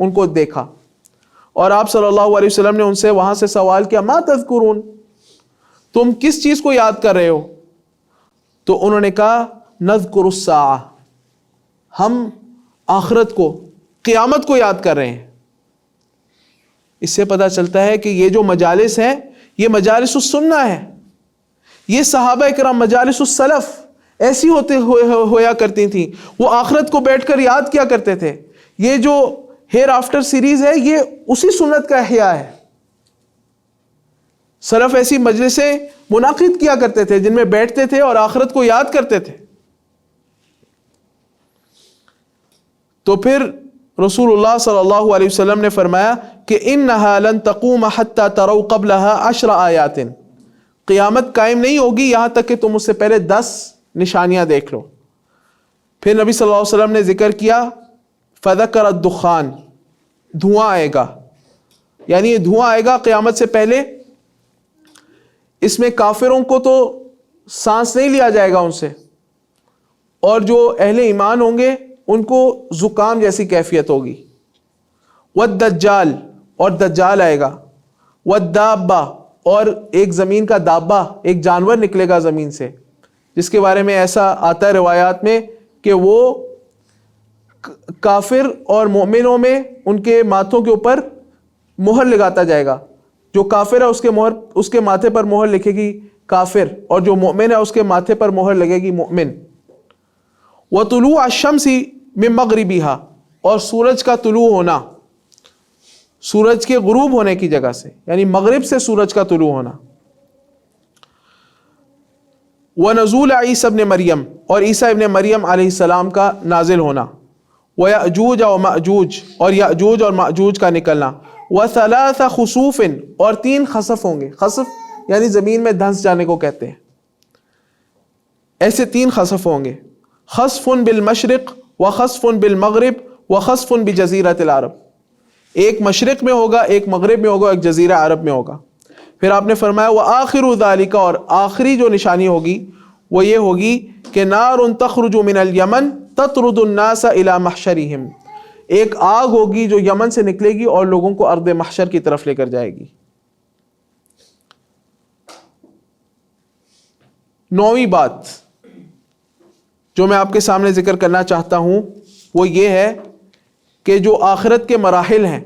ان کو دیکھا، اور آپ صلی اللہ علیہ وسلم نے ان سے وہاں سے سوال کیا، ما تذکرون، تم کس چیز کو یاد کر رہے ہو؟ تو انہوں نے کہا نذکر الساعہ، ہم آخرت کو، قیامت کو یاد کر رہے ہیں۔ اس سے پتہ چلتا ہے کہ یہ جو مجالس ہیں یہ مجالس السنہ ہے، یہ صحابہ کرام مجالس السلف ایسی ہویا کرتی تھیں، وہ آخرت کو بیٹھ کر یاد کیا کرتے تھے۔ یہ جو ہیر آفٹر سیریز ہے یہ اسی سنت کا احیاء ہے۔ سلف ایسی مجلسیں منعقد کیا کرتے تھے جن میں بیٹھتے تھے اور آخرت کو یاد کرتے تھے. تو پھر رسول اللہ صلی اللہ علیہ وسلم نے فرمایا کہ انہا لن تقوم حتی تروا قبلها 10 آیات، قیامت قائم نہیں ہوگی یہاں تک کہ تم اس سے پہلے 10 نشانیاں دیکھ لو. پھر نبی صلی اللہ علیہ وسلم نے ذکر کیا فذکر الدخان، دھواں آئے گا، یعنی یہ دھواں آئے گا قیامت سے پہلے. اس میں کافروں کو تو سانس نہیں لیا جائے گا ان سے، اور جو اہل ایمان ہوں گے ان کو زکام جیسی کیفیت ہوگی. والدجال، اور دجال آئے گا. والدابہ، اور ایک زمین کا دابہ، ایک جانور نکلے گا زمین سے، جس کے بارے میں ایسا آتا ہے روایات میں کہ وہ کافر اور مومنوں میں ان کے ماتھوں کے اوپر مہر لگاتا جائے گا. جو کافر ہے اس کے ماتھے پر مہر لکھے گی کافر، اور جو مومن ہے اس کے ماتھے پر مہر لگے گی مومن. وطلوع الشمس من مغربها، اور سورج کا طلوع ہونا سورج کے غروب ہونے کی جگہ سے، یعنی مغرب سے سورج کا طلوع ہونا. ونزول عیسی ابن مریم، اور عیسیٰ ابن مریم علیہ السلام کا نازل ہونا. ویأجوج و مأجوج، اور یأجوج اور مأجوج کا نکلنا. وثلاث خسوف، اور 3 خسف ہوں گے. خسف یعنی زمین میں دھنس جانے کو کہتے ہیں. ایسے 3 خسف ہوں گے. خسف بالمشرق وخسف بالمغرب وخسف بجزیرۃ العرب، ایک مشرق میں ہوگا، ایک مغرب میں ہوگا، ایک جزیرہ عرب میں ہوگا. پھر آپ نے فرمایا وآخر ذالک، اور آخری جو نشانی ہوگی وہ یہ ہوگی کہ نار تخرج من الیمن تطرد الناس الی محشرہم، ایک آگ ہوگی جو یمن سے نکلے گی اور لوگوں کو ارض محشر کی طرف لے کر جائے گی. 9ویں بات جو میں آپ کے سامنے ذکر کرنا چاہتا ہوں وہ یہ ہے کہ جو آخرت کے مراحل ہیں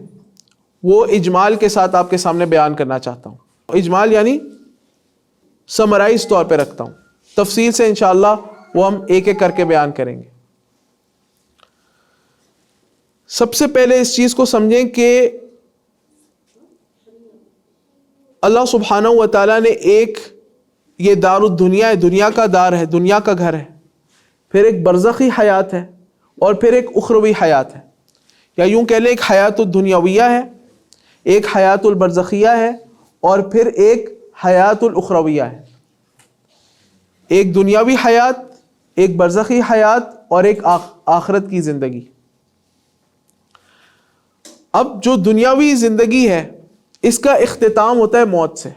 وہ اجمال کے ساتھ آپ کے سامنے بیان کرنا چاہتا ہوں. اجمال یعنی سمرائز طور پہ رکھتا ہوں، تفصیل سے انشاءاللہ وہ ہم ایک ایک کر کے بیان کریں گے. سب سے پہلے اس چیز کو سمجھیں کہ اللہ سبحانہ و تعالیٰ نے ایک یہ دار الدنیا ہے، دنیا کا دار ہے، دنیا کا گھر ہے، پھر ایک برزخی حیات ہے، اور پھر ایک اخروی حیات ہے. یا یوں کہہ لیں ایک حیات الدنیاویہ ہے، ایک حیات البرزخیہ ہے، اور پھر ایک حیات الاخرویہ ہے. ایک دنیاوی حیات، ایک برزخی حیات، اور ایک آخرت کی زندگی. اب جو دنیاوی زندگی ہے اس کا اختتام ہوتا ہے موت سے.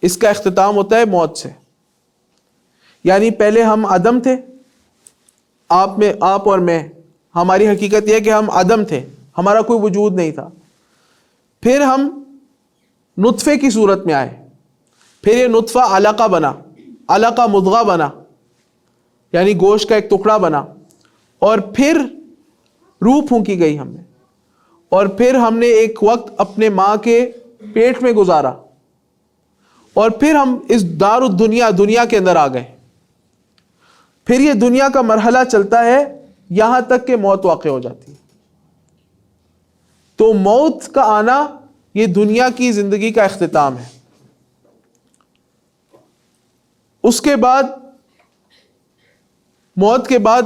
اس کا اختتام ہوتا ہے موت سے. یعنی پہلے ہم عدم تھے، آپ اور میں، ہماری حقیقت یہ ہے کہ ہم عدم تھے، ہمارا کوئی وجود نہیں تھا. پھر ہم نطفے کی صورت میں آئے، پھر یہ نطفہ علقہ بنا، علقہ مضغہ بنا، یعنی گوشت کا ایک ٹکڑا بنا، اور پھر روح پھونکی گئی ہم میں، اور پھر ہم نے ایک وقت اپنے ماں کے پیٹ میں گزارا، اور پھر ہم اس دار الدنیا، دنیا کے اندر آ گئے. پھر یہ دنیا کا مرحلہ چلتا ہے یہاں تک کہ موت واقع ہو جاتی ہے. تو موت کا آنا یہ دنیا کی زندگی کا اختتام ہے. اس کے بعد، موت کے بعد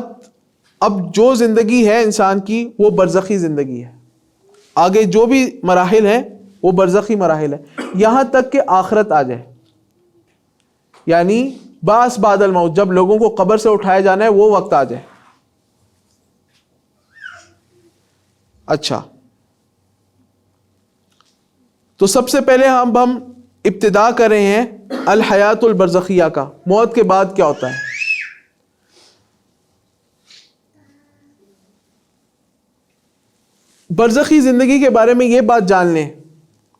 اب جو زندگی ہے انسان کی وہ برزخی زندگی ہے. آگے جو بھی مراحل ہیں وہ برزخی مراحل ہے، یہاں تک کہ آخرت آ جائے، یعنی بعث بعد الموت، جب لوگوں کو قبر سے اٹھایا جانا ہے وہ وقت آ جائے. اچھا، تو سب سے پہلے ہم ابتدا کر رہے ہیں الحیات البرزخیہ کا. موت کے بعد کیا ہوتا ہے؟ برزخی زندگی کے بارے میں یہ بات جان لیں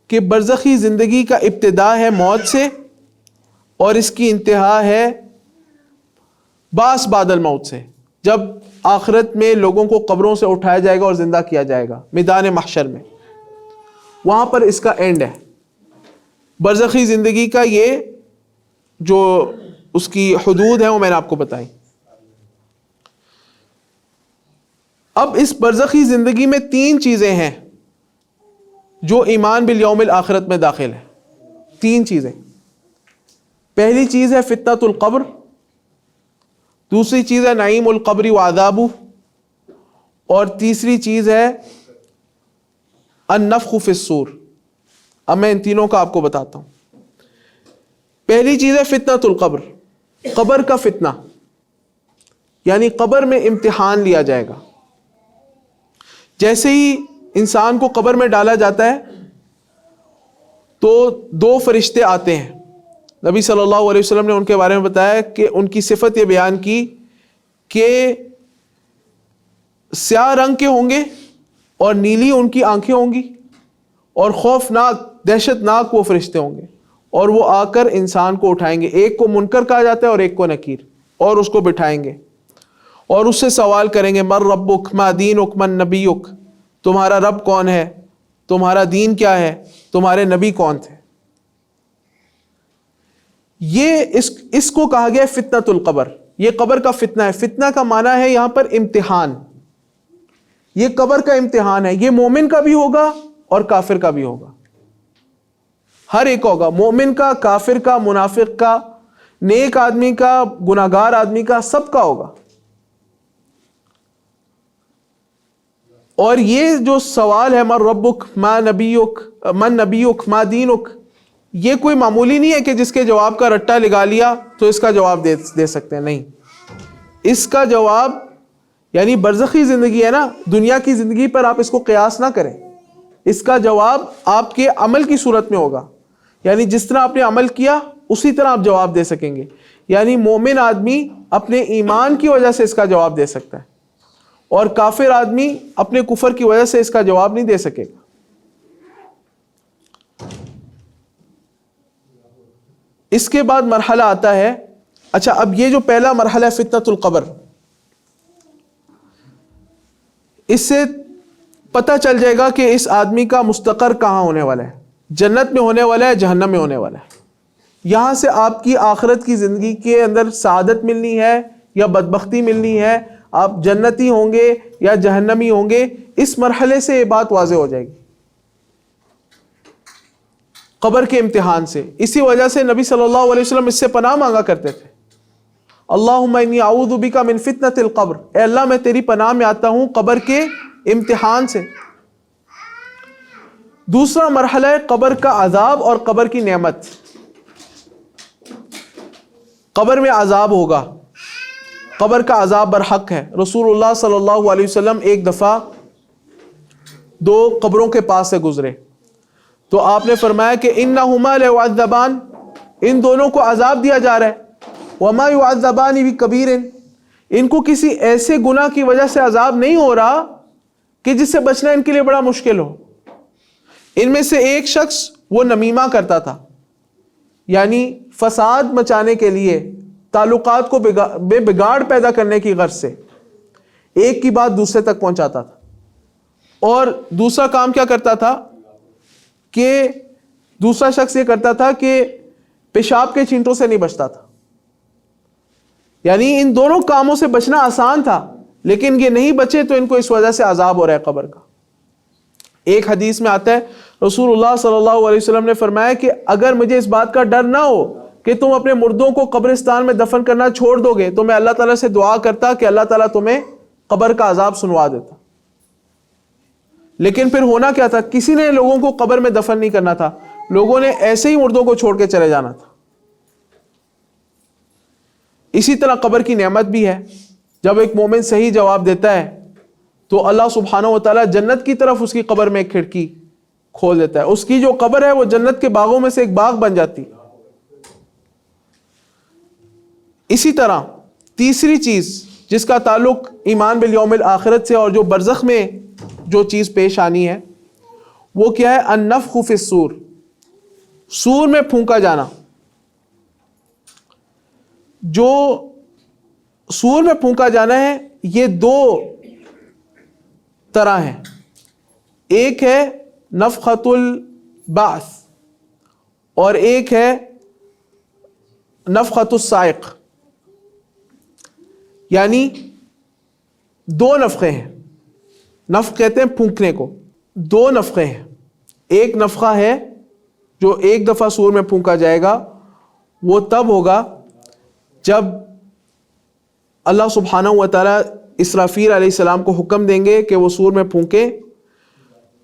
کہ برزخی زندگی کا ابتدا ہے موت سے، اور اس کی انتہا ہے بعث بعد الموت سے، جب آخرت میں لوگوں کو قبروں سے اٹھایا جائے گا اور زندہ کیا جائے گا میدان محشر میں، وہاں پر اس کا اینڈ ہے. برزخی زندگی کا یہ جو اس کی حدود ہیں وہ میں نے آپ کو بتائی. اب اس برزخی زندگی میں 3 چیزیں ہیں جو ایمان بالیوم الآخرت میں داخل ہے. 3 چیزیں. پہلی چیز ہے فتنۃ القبر، دوسری چیز ہے نعیم القبر وعذابہ، اور تیسری چیز ہے النفخ فی الصور. اب میں ان تینوں کا آپ کو بتاتا ہوں. پہلی چیز ہے فتنۃ القبر، قبر کا فتنہ، یعنی قبر میں امتحان لیا جائے گا. جیسے ہی انسان کو قبر میں ڈالا جاتا ہے تو 2 فرشتے آتے ہیں. نبی صلی اللہ علیہ وسلم نے ان کے بارے میں بتایا کہ ان کی صفت یہ بیان کی کہ سیاہ رنگ کے ہوں گے اور نیلی ان کی آنکھیں ہوں گی، اور خوفناک دہشت ناک وہ فرشتے ہوں گے، اور وہ آ کر انسان کو اٹھائیں گے. ایک کو منکر کہا جاتا ہے اور ایک کو نکیر، اور اس کو بٹھائیں گے اور اس سے سوال کریں گے من ربک ما دینک من نبیک، تمہارا رب کون ہے، تمہارا دین کیا ہے، تمہارے نبی کون تھے. یہ اس کو کہا گیا فتنۃ القبر. یہ قبر کا فتنہ ہے. فتنہ کا معنی ہے یہاں پر امتحان. یہ قبر کا امتحان ہے. یہ مومن کا بھی ہوگا اور کافر کا بھی ہوگا، ہر ایک ہوگا، مومن کا، کافر کا، منافق کا، نیک آدمی کا، گناہگار آدمی کا، سب کا ہوگا. اور یہ جو سوال ہے من ربک ما نبیک من نبیک ما دینک، یہ کوئی معمولی نہیں ہے کہ جس کے جواب کا رٹا لگا لیا تو اس کا جواب دے سکتے ہیں. نہیں، اس کا جواب یعنی برزخی زندگی ہے نا، دنیا کی زندگی پر آپ اس کو قیاس نہ کریں. اس کا جواب آپ کے عمل کی صورت میں ہوگا، یعنی جس طرح آپ نے عمل کیا اسی طرح آپ جواب دے سکیں گے. یعنی مومن آدمی اپنے ایمان کی وجہ سے اس کا جواب دے سکتا ہے، اور کافر آدمی اپنے کفر کی وجہ سے اس کا جواب نہیں دے سکے گا. اس کے بعد مرحلہ آتا ہے، اچھا اب یہ جو پہلا مرحلہ ہے فتنۃ القبر، اس سے پتہ چل جائے گا کہ اس آدمی کا مستقر کہاں ہونے والا ہے، جنت میں ہونے والا ہے، جہنم میں ہونے والا ہے. یہاں سے آپ کی آخرت کی زندگی کے اندر سعادت ملنی ہے یا بدبختی ملنی ہے، آپ جنتی ہوں گے یا جہنمی ہوں گے. اس مرحلے سے یہ بات واضح ہو جائے گی قبر کے امتحان سے. اسی وجہ سے نبی صلی اللہ علیہ وسلم اس سے پناہ مانگا کرتے تھے، اللہم انی اعوذ بک من فتنۃ القبر، اے اللہ میں تیری پناہ میں آتا ہوں قبر کے امتحان سے. دوسرا مرحلہ ہے قبر کا عذاب اور قبر کی نعمت. قبر میں عذاب ہوگا، قبر کا عذاب برحق ہے. رسول اللہ صلی اللہ علیہ وسلم ایک دفعہ 2 قبروں کے پاس سے گزرے تو آپ نے فرمایا کہ انہما ليعذبان، ان دونوں کو عذاب دیا جا رہا ہے. وما يعذبان بكبير، ان کو کسی ایسے گناہ کی وجہ سے عذاب نہیں ہو رہا کہ جس سے بچنا ان کے لیے بڑا مشکل ہو. ان میں سے ایک شخص وہ نمیمہ کرتا تھا، یعنی فساد مچانے کے لیے، تعلقات کو بگاڑ پیدا کرنے کی غرض سے ایک کی بات دوسرے تک پہنچاتا تھا. اور دوسرا کام کیا کرتا تھا کہ دوسرا شخص یہ کرتا تھا کہ پیشاب کے چینٹوں سے نہیں بچتا تھا. یعنی ان دونوں کاموں سے بچنا آسان تھا، لیکن یہ نہیں بچے تو ان کو اس وجہ سے عذاب ہو رہا ہے قبر کا. ایک حدیث میں آتا ہے رسول اللہ صلی اللہ علیہ وسلم نے فرمایا کہ اگر مجھے اس بات کا ڈر نہ ہو کہ تم اپنے مردوں کو قبرستان میں دفن کرنا چھوڑ دو گے تو میں اللہ تعالیٰ سے دعا کرتا کہ اللہ تعالیٰ تمہیں قبر کا عذاب سنوا دیتا. لیکن پھر ہونا کیا تھا، کسی نے لوگوں کو قبر میں دفن نہیں کرنا تھا، لوگوں نے ایسے ہی مردوں کو چھوڑ کے چلے جانا تھا. اسی طرح قبر کی نعمت بھی ہے. جب ایک مومن صحیح جواب دیتا ہے تو اللہ سبحانہ و تعالیٰ جنت کی طرف اس کی قبر میں ایک کھڑکی کھول دیتا ہے. اس کی جو قبر ہے وہ جنت کے باغوں میں سے ایک باغ بن جاتی. اسی طرح تیسری چیز جس کا تعلق ایمان بالیوم الآخرت سے اور جو برزخ میں جو چیز پیش آنی ہے وہ کیا ہے، النفخ فی الصور، سور میں پھونکا جانا. جو سور میں پھونکا جانا ہے یہ 2 طرح ہیں. ایک ہے نفخۃ البعث اور ایک ہے نفخۃ الصاعق. یعنی 2 نفخے ہیں. نفخ کہتے ہیں پھونکنے کو، 2 نفخے ہیں. ایک نفخہ ہے جو ایک دفعہ سور میں پھونکا جائے گا، وہ تب ہوگا جب اللہ سبحانہ و تعالیٰ اسرافیل علیہ السلام کو حکم دیں گے کہ وہ سور میں پھونکے،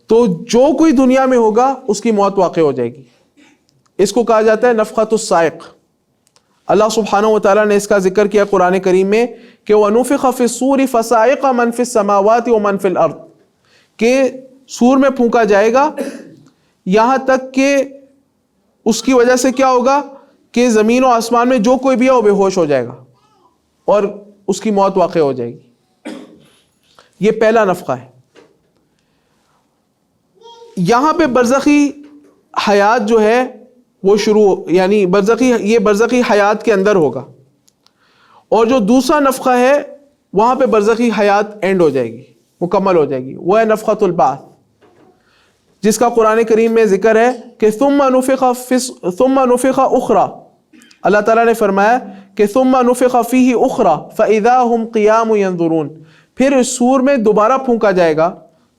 تو جو کوئی دنیا میں ہوگا اس کی موت واقع ہو جائے گی. اس کو کہا جاتا ہے نفخۃ الصاعق. اللہ سبحانہ و تعالیٰ نے اس کا ذکر کیا قرآن کریم میں کہ وَنُفِخَ فِي الصُّورِ فَصَعِقَ مَنْ فِي السَّمَاوَاتِ وَمَنْ فِي الْأَرْضِ، کہ سور میں پھونکا جائے گا یہاں تک کہ اس کی وجہ سے کیا ہوگا کہ زمین و آسمان میں جو کوئی بھی ہے وہ بے ہوش ہو جائے گا اور اس کی موت واقع ہو جائے گی. یہ پہلا نفخہ ہے. یہاں پہ برزخی حیات جو ہے وہ شروع، یعنی یہ برزخی حیات کے اندر ہوگا، اور جو دوسرا نفخہ ہے وہاں پہ برزخی حیات اینڈ ہو جائے گی، مکمل ہو جائے گی. وہ ہے نفخۃ البعث، جس کا قرآن کریم میں ذکر ہے کہ ثم نفخ اخرى. اللہ تعالیٰ نے فرمایا کہ ثم نفخ فیہ اخرى فاذا هم قیام ینظرون، پھر اس سور میں دوبارہ پھونکا جائے گا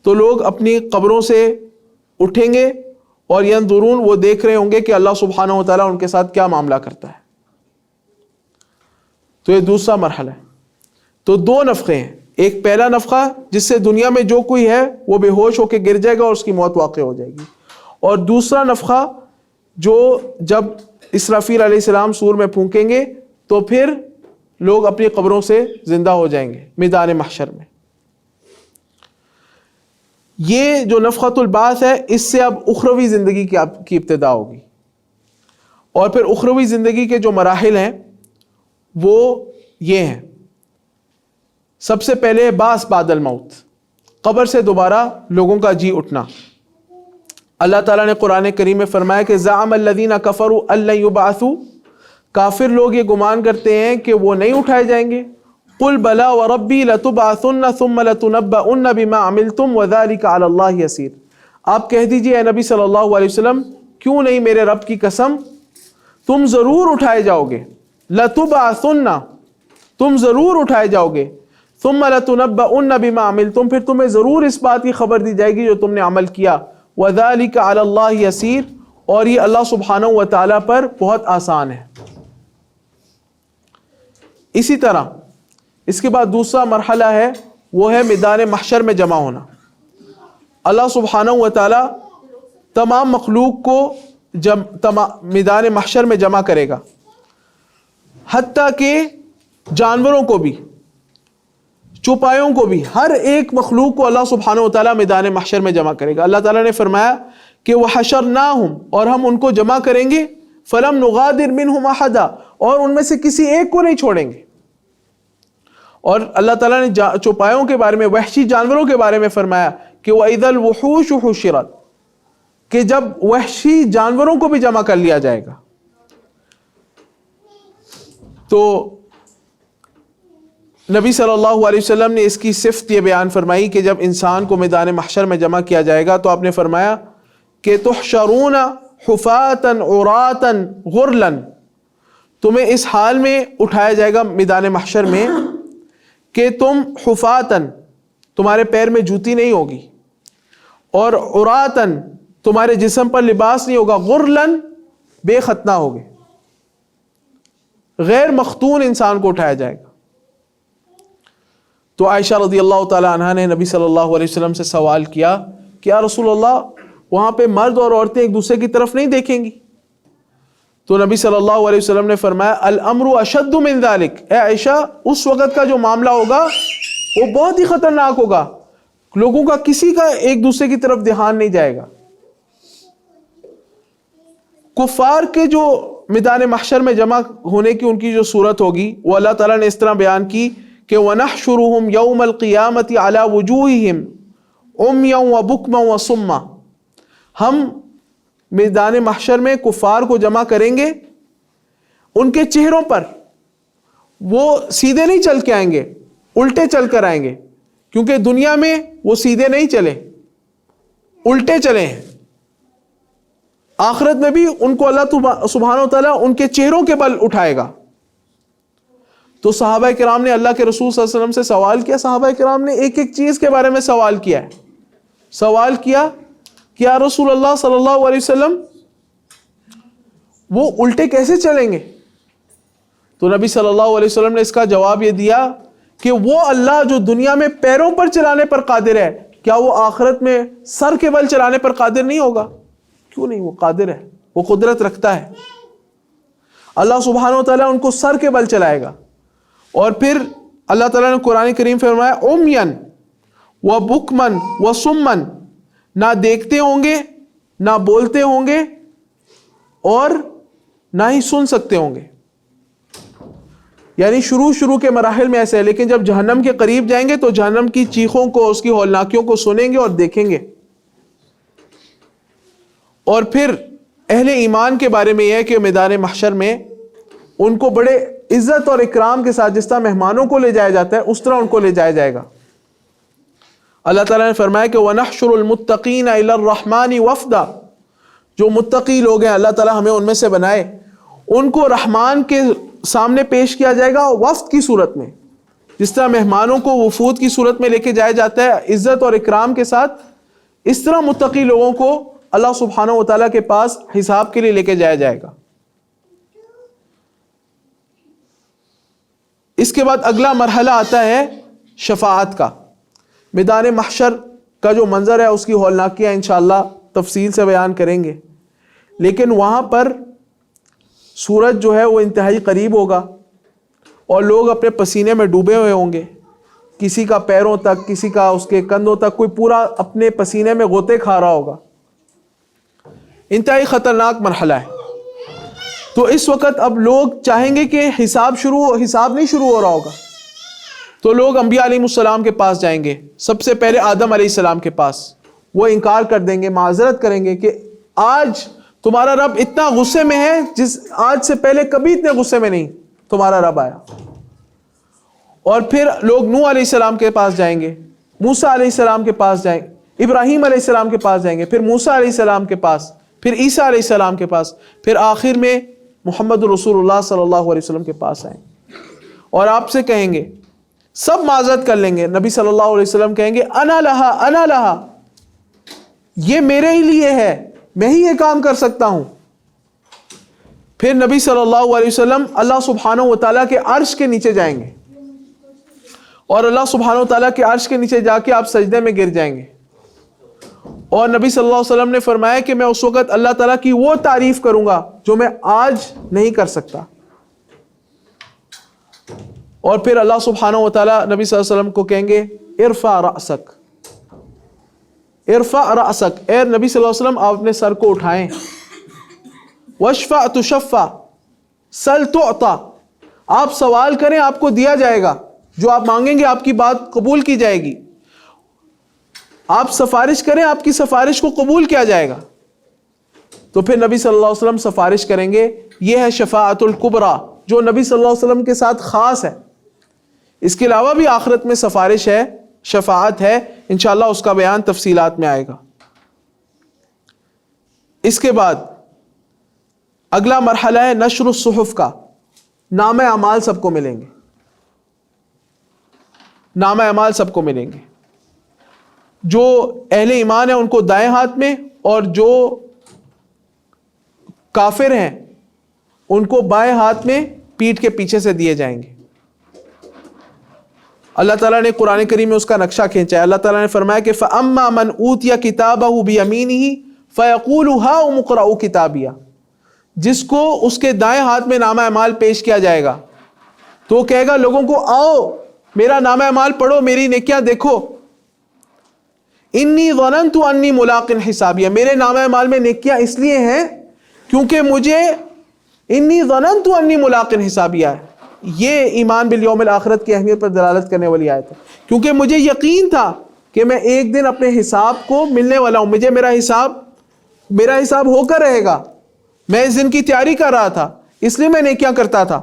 تو لوگ اپنی قبروں سے اٹھیں گے اور ینظرون، وہ دیکھ رہے ہوں گے کہ اللہ سبحانہ و تعالیٰ ان کے ساتھ کیا معاملہ کرتا ہے. تو یہ دوسرا مرحلہ ہے. تو دو نفخے ہیں، ایک پہلا نفخہ جس سے دنیا میں جو کوئی ہے وہ بے ہوش ہو کے گر جائے گا اور اس کی موت واقع ہو جائے گی، اور دوسرا نفخہ جو جب اسرافیل علیہ السلام سور میں پھونکیں گے تو پھر لوگ اپنی قبروں سے زندہ ہو جائیں گے میدان محشر میں. یہ جو نفخۃ البعث ہے اس سے اب اخروی زندگی کی ابتدا ہوگی، اور پھر اخروی زندگی کے جو مراحل ہیں وہ یہ ہیں. سب سے پہلے بعث بعد الموت، قبر سے دوبارہ لوگوں کا جی اٹھنا. اللہ تعالیٰ نے قرآن کریم میں فرمایا کہ زعم الذین کفروا ان لن یبعثوا، کافر لوگ یہ گمان کرتے ہیں کہ وہ نہیں اٹھائے جائیں گے. قل بلا وربی لتبعثن ثم لتنبؤن بما عملتم وذلك علی اللہ یسیر. آپ کہہ دیجئے اے نبی صلی اللہ علیہ وسلم، کیوں نہیں میرے رب کی قسم، تم ضرور اٹھائے جاؤ گے. لتبعثن، تم ضرور اٹھائے جاؤ گے. ثم لتنبؤن بما عملتم، پھر تمہیں ضرور اس بات کی خبر دی جائے گی جو تم نے عمل کیا. وذلك علی اللہ یسیر، اور یہ اللہ سبحانہ و تعالیٰ پر بہت آسان ہے. اسی طرح اس کے بعد دوسرا مرحلہ ہے، وہ ہے میدان محشر میں جمع ہونا. اللہ سبحانہ و تعالیٰ تمام مخلوق کو میدان محشر میں جمع کرے گا، حتیٰ کہ جانوروں کو بھی، چوپایوں کو بھی، ہر ایک مخلوق کو اللہ سبحانہ و تعالیٰ میدان محشر میں جمع کرے گا. اللہ تعالیٰ نے فرمایا کہ وَحَشَرْنَاهُمْ، اور ہم ان کو جمع کریں گے، فَلَمْ نُغَادِرْ مِنْهُمْ أَحَدًا، اور ان میں سے کسی ایک کو نہیں چھوڑیں گے. اور اللہ تعالیٰ نے چوپایوں کے بارے میں، وحشی جانوروں کے بارے میں فرمایا کہ وَإِذَا الْوُحُوشُ حُشِرَتْ، کہ جب وحشی جانوروں کو بھی جمع کر لیا جائے گا. تو نبی صلی اللہ علیہ وسلم نے اس کی صفت یہ بیان فرمائی کہ جب انسان کو میدان محشر میں جمع کیا جائے گا تو آپ نے فرمایا کہ تحشرون حفاة عراة غرلا، تمہیں اس حال میں اٹھایا جائے گا میدان محشر میں کہ تم حفاتن، تمہارے پیر میں جوتی نہیں ہوگی، اور عراتن، تمہارے جسم پر لباس نہیں ہوگا، غرلن، بے ختنہ ہوگے، غیر مختون انسان کو اٹھایا جائے گا. تو عائشہ رضی اللہ تعالی عنہا نے نبی صلی اللہ علیہ وسلم سے سوال کیا کہ یا رسول اللہ، وہاں پہ مرد اور عورتیں ایک دوسرے کی طرف نہیں دیکھیں گی؟ تو نبی صلی اللہ علیہ وسلم نے فرمایا الامر اشد من ذلک، اے عائشہ اس وقت کا جو معاملہ ہوگا وہ بہت ہی خطرناک ہوگا، لوگوں کا کسی کا ایک دوسرے کی طرف دھیان نہیں جائے گا. کفار کے جو میدان محشر میں جمع ہونے کی ان کی جو صورت ہوگی وہ اللہ تعالیٰ نے اس طرح بیان کی کہ وَنَحْشُرُهُمْ يَوْمَ الْقِيَامَةِ عَلَى وُجُوهِهِمْ عُمْيًا وَبُكْمًا وَصُمًّا، ہم میدان محشر میں کفار کو جمع کریں گے، ان کے چہروں پر وہ سیدھے نہیں چل کے آئیں گے، الٹے چل کر آئیں گے، کیونکہ دنیا میں وہ سیدھے نہیں چلے، الٹے چلے ہیں. آخرت میں بھی ان کو اللہ سبحانہ و تعالیٰ ان کے چہروں کے بل اٹھائے گا. تو صحابہ کرام نے اللہ کے رسول صلی اللہ علیہ وسلم سے سوال کیا، صحابہ کرام نے ایک ایک چیز کے بارے میں سوال کیا ہے. سوال کیا کہ یا رسول اللہ صلی اللہ علیہ وسلم وہ الٹے کیسے چلیں گے؟ تو نبی صلی اللہ علیہ وسلم نے اس کا جواب یہ دیا کہ وہ اللہ جو دنیا میں پیروں پر چلانے پر قادر ہے، کیا وہ آخرت میں سر کے بل چلانے پر قادر نہیں ہوگا؟ کیوں نہیں، وہ قادر ہے، وہ قدرت رکھتا ہے۔ اللہ سبحانہ و تعالیٰ ان کو سر کے بل چلائے گا۔ اور پھر اللہ تعالیٰ نے قرآن کریم فرمایا عمین و بکمن و سمن، نہ دیکھتے ہوں گے، نہ بولتے ہوں گے، اور نہ ہی سن سکتے ہوں گے۔ یعنی شروع کے مراحل میں ایسے ہے، لیکن جب جہنم کے قریب جائیں گے تو جہنم کی چیخوں کو، اس کی ہولناکیوں کو سنیں گے اور دیکھیں گے۔ اور پھر اہل ایمان کے بارے میں یہ ہے کہ میدان محشر میں ان کو بڑے عزت اور اکرام کے ساتھ، جس طرح مہمانوں کو لے جایا جاتا ہے اس طرح ان کو لے جایا جائے گا۔ اللہ تعالیٰ نے فرمایا کہ وَنَحْشُرُ الْمُتَّقِينَ إِلَى الرَّحْمَنِ وَفْدًا، جو متقی لوگ ہیں اللہ تعالیٰ ہمیں ان میں سے بنائے، ان کو رحمان کے سامنے پیش کیا جائے گا وفد کی صورت میں، جس طرح مہمانوں کو وفود کی صورت میں لے کے جایا جاتا ہے عزت اور اکرام کے ساتھ، اس طرح متقی لوگوں کو اللہ سبحانہ و تعالیٰ کے پاس حساب کے لیے لے کے جایا جائے گا۔ اس کے بعد اگلا مرحلہ آتا ہے شفاعت کا۔ میدان محشر کا جو منظر ہے اس کی ہولناکیاں انشاءاللہ تفصیل سے بیان کریں گے، لیکن وہاں پر سورج جو ہے وہ انتہائی قریب ہوگا اور لوگ اپنے پسینے میں ڈوبے ہوئے ہوں گے، کسی کا پیروں تک، کسی کا اس کے کندھوں تک، کوئی پورا اپنے پسینے میں غوطے کھا رہا ہوگا۔ انتہائی خطرناک مرحلہ ہے۔ تو اس وقت اب لوگ چاہیں گے کہ حساب نہیں شروع ہو رہا ہوگا، تو لوگ انبیاء علیہ السلام کے پاس جائیں گے، سب سے پہلے آدم علیہ السلام کے پاس۔ وہ انکار کر دیں گے، معذرت کریں گے کہ آج تمہارا رب اتنا غصے میں ہے جس آج سے پہلے کبھی اتنے غصے میں نہیں تمہارا رب آیا۔ اور پھر لوگ نوح علیہ السلام کے پاس جائیں گے، موسیٰ علیہ السلام کے پاس جائیں گے، ابراہیم علیہ السلام کے پاس جائیں گے، پھر موسیٰ علیہ السلام کے پاس، پھر عیسیٰ علیہ السلام کے پاس، پھر آخر میں محمد رسول اللہ صلی اللہ علیہ وسلم کے پاس آئیں اور آپ سے کہیں گے، سب معذرت کر لیں گے، نبی صلی اللہ علیہ وسلم کہیں گے انا لہا انا لہا، یہ میرے ہی لیے ہے، میں ہی یہ کام کر سکتا ہوں۔ پھر نبی صلی اللہ علیہ وسلم اللہ سبحانہ و تعالیٰ کے عرش کے نیچے جائیں گے، اور اللہ سبحانہ و تعالیٰ کے عرش کے نیچے جا کے آپ سجدے میں گر جائیں گے، اور نبی صلی اللہ علیہ وسلم نے فرمایا کہ میں اس وقت اللہ تعالیٰ کی وہ تعریف کروں گا جو میں آج نہیں کر سکتا۔ اور پھر اللہ سبحانہ و تعالیٰ نبی صلی اللہ علیہ وسلم کو کہیں گے ارفع رأسک، ارفع رأسک، اے نبی صلی اللہ علیہ وسلم آپ اپنے سر کو اٹھائیں، واشفع تشفع، سل تعطى، آپ سوال کریں آپ کو دیا جائے گا، جو آپ مانگیں گے آپ کی بات قبول کی جائے گی، آپ سفارش کریں آپ کی سفارش کو قبول کیا جائے گا۔ تو پھر نبی صلی اللہ علیہ وسلم سفارش کریں گے، یہ ہے شفاعت الکبریٰ جو نبی صلی اللہ علیہ وسلم کے ساتھ خاص ہے۔ اس کے علاوہ بھی آخرت میں سفارش ہے، شفاعت ہے، انشاءاللہ اس کا بیان تفصیلات میں آئے گا۔ اس کے بعد اگلا مرحلہ ہے نشر الصحف کا، نامہ اعمال سب کو ملیں گے، نامہ اعمال سب کو ملیں گے، جو اہل ایمان ہیں ان کو دائیں ہاتھ میں، اور جو کافر ہیں ان کو بائیں ہاتھ میں پیٹھ کے پیچھے سے دیے جائیں گے۔ اللہ تعالیٰ نے قرآن کریم میں اس کا نقشہ کھینچا ہے۔ اللہ تعالیٰ نے فرمایا کہ فَأَمَّا مَنْ أُوتِيَ كِتَابَهُ بِيَمِينِهِ فَيَقُولُ هَاؤُمُ اقْرَءُوا كِتَابِيَهْ، جس کو اس کے دائیں ہاتھ میں نامہ اعمال پیش کیا جائے گا تو وہ کہے گا لوگوں کو آؤ میرا نامہ اعمال پڑھو، میری نیکیاں دیکھو، انی ظننت انی ملاق حسابیہ، میرے نامہ اعمال میں نیکیاں اس لیے ہیں کیونکہ مجھے انی ظننت انی ملاق حسابیہ ہے، یہ ایمان بالیوم الآخرت کی اہمیت پر دلالت کرنے والی آیت ہے، کیونکہ مجھے یقین تھا کہ میں ایک دن اپنے حساب کو ملنے والا ہوں، مجھے میرا حساب ہو کر رہے گا، میں اس دن کی تیاری کر رہا تھا، اس لیے میں نیکیاں کرتا تھا۔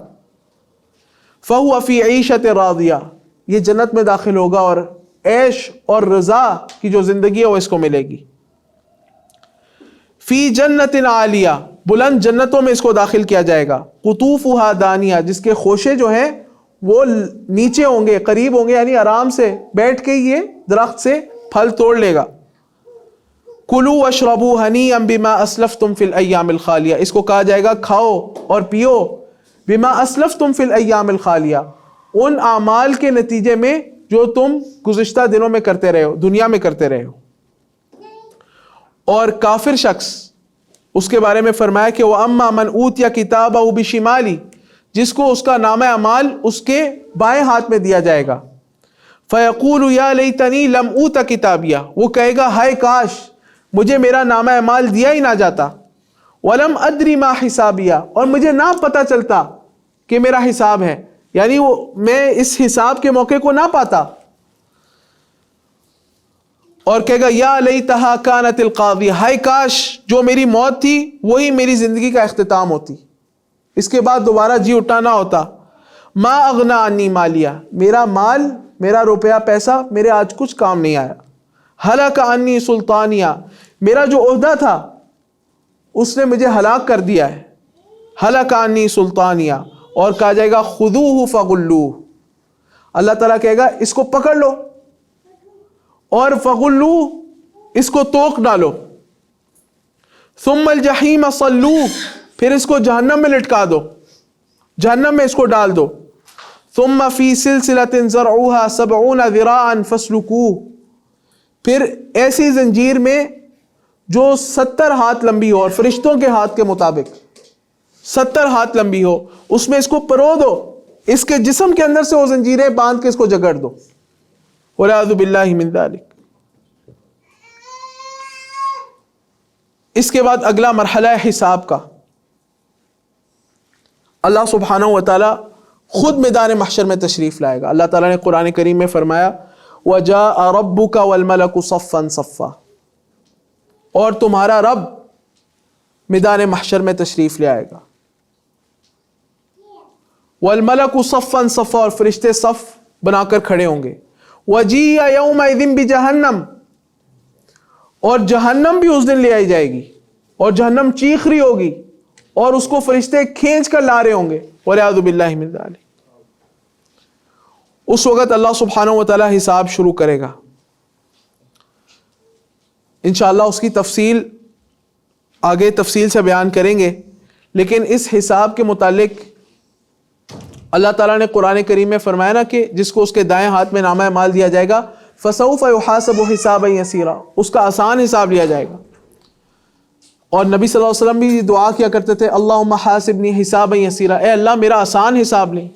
فَهُوَ فِي عِيشَةٍ رَاضِيَةٍ، یہ جنت میں داخل ہوگا اور عیش اور رضا کی جو زندگی ہے وہ اس کو ملے گی۔ فی جنت عالیہ، بلند جنتوں میں اس کو داخل کیا جائے گا۔ قطوفها دانیہ، جس کے خوشے جو ہیں وہ نیچے ہوں گے، قریب ہوں گے، یعنی آرام سے بیٹھ کے یہ درخت سے پھل توڑ لے گا۔ کلو واشربو ہنیئا بما اسلفتم فی الایام الخالیہ، اس کو کہا جائے گا کھاؤ اور پیو بما اسلفتم فی الایام الخالیہ، ان اعمال کے نتیجے میں جو تم گزشتہ دنوں میں کرتے رہے ہو، دنیا میں کرتے رہے ہو۔ اور کافر شخص، اس کے بارے میں فرمایا کہ وَأَمَّا مَنْ أُوتِيَ كِتَابَهُ بِشِمَالِهِ، جس کو اس کا نامہ اعمال اس کے بائیں ہاتھ میں دیا جائے گا، فَيَقُولُ يَا لَيْتَنِي لَمْ أُوتَ كِتَابِيَهْ، وہ کہے گا ہائے کاش مجھے میرا نامہ اعمال دیا ہی نہ جاتا، وَلَمْ أَدْرِ مَا حِسَابِيَهْ، اور مجھے نہ پتہ چلتا کہ میرا حساب ہے، یعنی میں اس حساب کے موقع کو نہ پاتا۔ اور کہے گا یا لیتہا کانت القاضیہ، ہائے کاش جو میری موت تھی وہی میری زندگی کا اختتام ہوتی، اس کے بعد دوبارہ جی اٹھانا ہوتا۔ ما اغنا عنی مالیہ، میرا مال، میرا روپیہ پیسہ میرے آج کچھ کام نہیں آیا۔ ہلک عنی سلطانیہ، میرا جو عہدہ تھا اس نے مجھے ہلاک کر دیا ہے۔ ہلک عنی سلطانیہ، اور کہا جائے گا خذوہ فغلوہ، اللہ تعالیٰ کہے گا اس کو پکڑ لو اور فغلوہ، اس کو توق ڈالو، ثم الجحیم صلوہ، پھر اس کو جہنم میں لٹکا دو، جہنم میں اس کو ڈال دو، ثم فی سلسلۃ ذرعها 70 ذراعا فاسلکوہ، پھر ایسی زنجیر میں جو 70 ہاتھ لمبی ہو، اور فرشتوں کے ہاتھ کے مطابق 70 ہاتھ لمبی ہو، اس میں اس کو پرو دو، اس کے جسم کے اندر سے وہ زنجیریں باندھ کے اس کو جگڑ دو، وَلَعُوذُ بِاللَّهِ مِن ذَلِكَ۔ اس کے بعد اگلا مرحلہ ہے حساب کا۔ اللہ سبحانہ و تعالی خود میدان محشر میں تشریف لائے گا۔ اللہ تعالیٰ نے قرآن کریم میں فرمایا وَجَاءَ رَبُّكَ وَالْمَلَكُ صَفًّا صَفًّا، اور تمہارا رب میدان محشر میں تشریف لے آئے گا۔ وَالْمَلَكُ صَفًّا صَفًّا، اور فرشتے صف بنا کر کھڑے ہوں گے۔ وَجِيءَ يَوْمَئِذٍ بِجَهَنَّمَ، اور جہنم بھی اس دن لے آئی جائے گی، اور جہنم چیخ رہی ہوگی، اور اس کو فرشتے کھینچ کر لا رہے ہوں گے، وَلِعَوْذُ بِاللَّهِ مِن ذَلِكَ۔ اس وقت اللہ سبحانہ و تعالی حساب شروع کرے گا، انشاءاللہ اس کی تفصیل آگے تفصیل سے بیان کریں گے، لیکن اس حساب کے متعلق اللہ تعالیٰ نے قرآن کریم میں فرمایا نا کہ جس کو اس کے دائیں ہاتھ میں نامہ اعمال دیا جائے گا فَسَوْفَ يُحَاسَبُ حِسَابًا يَسِيرًا، اس کا آسان حساب لیا جائے گا۔ اور نبی صلی اللہ علیہ وسلم بھی دعا کیا کرتے تھے اللہم حاسبنی حسابا یسیرا، اے اللہ میرا آسان حساب لیں۔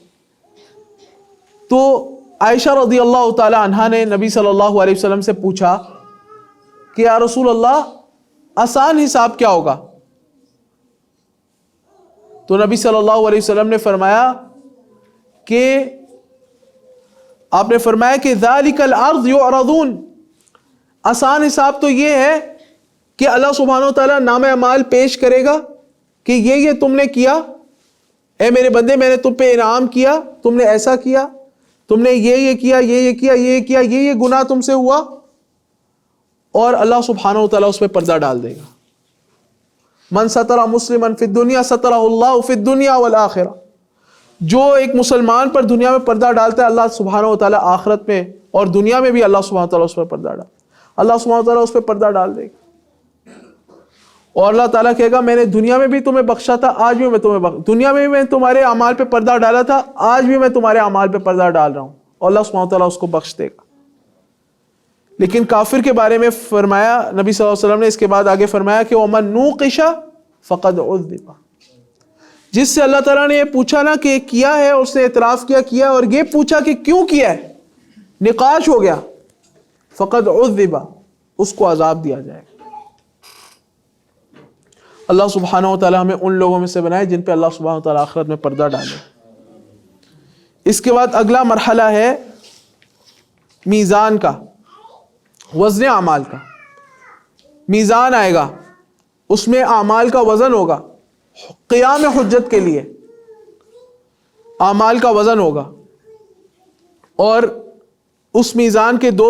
تو عائشہ رضی اللہ تعالی عنہا نے نبی صلی اللہ علیہ وسلم سے پوچھا کہ یا رسول اللہ آسان حساب کیا ہوگا؟ تو نبی صلی اللہ علیہ وسلم نے فرمایا کہ آپ نے فرمایا کہ ذالک العرض یعرضون، آسان حساب تو یہ ہے کہ اللہ سبحانہ و تعالیٰ نامہ اعمال پیش کرے گا کہ یہ تم نے کیا، اے میرے بندے میں نے تم پہ انعام کیا، تم نے ایسا کیا، تم نے یہ کیا، یہ کیا، یہ کیا، یہ گناہ تم سے ہوا، اور اللہ سبحانہ و تعالیٰ اس پہ پردہ ڈال دے گا۔ من ستر مسلما فی الدنیا سترہ اللہ فی الدنیا والآخرہ، جو ایک مسلمان پر دنیا میں پردہ ڈالتا ہے اللہ سبحانہ و تعالیٰ آخرت میں اور دنیا میں بھی اللہ سبحانہ و تعالیٰ اس پر پردہ ڈال، اللہ سبحانہ و تعالیٰ اس پہ پردہ ڈال دے گا، اور اللہ تعالیٰ کہے گا میں نے دنیا میں بھی تمہیں بخشا تھا، آج بھی میں تمہیں دنیا میں بھی میں تمہارے اعمال پہ پردہ ڈالا تھا، آج بھی میں تمہارے اعمال پہ پردہ ڈال رہا ہوں، اور اللہ سبحانہ و تعالیٰ اس کو بخش دے گا۔ لیکن کافر کے بارے میں فرمایا نبی صلی اللہ علیہ وسلم نے اس کے بعد آگے فرمایا کہ وَمَن نُوقِشَ فَقَدْ عُذِّبَ، جس سے اللہ تعالیٰ نے یہ پوچھا نا کہ کیا ہے، اس نے اعتراف کیا اور یہ پوچھا کہ کیوں کیا ہے، نقاش ہو گیا، فَقَدْ عُذِّبَ، اس کو عذاب دیا جائے گا۔ اللہ سبحانہ و تعالیٰ ہمیں ان لوگوں میں سے بنائے جن پہ اللہ سبحانہ و تعالیٰ آخرت میں پردہ ڈالے۔ اس کے بعد اگلا مرحلہ ہے میزان کا، وزن اعمال کا۔ میزان آئے گا، اس میں اعمال کا وزن ہوگا، قیام حجت کے لیے اعمال کا وزن ہوگا، اور اس میزان کے دو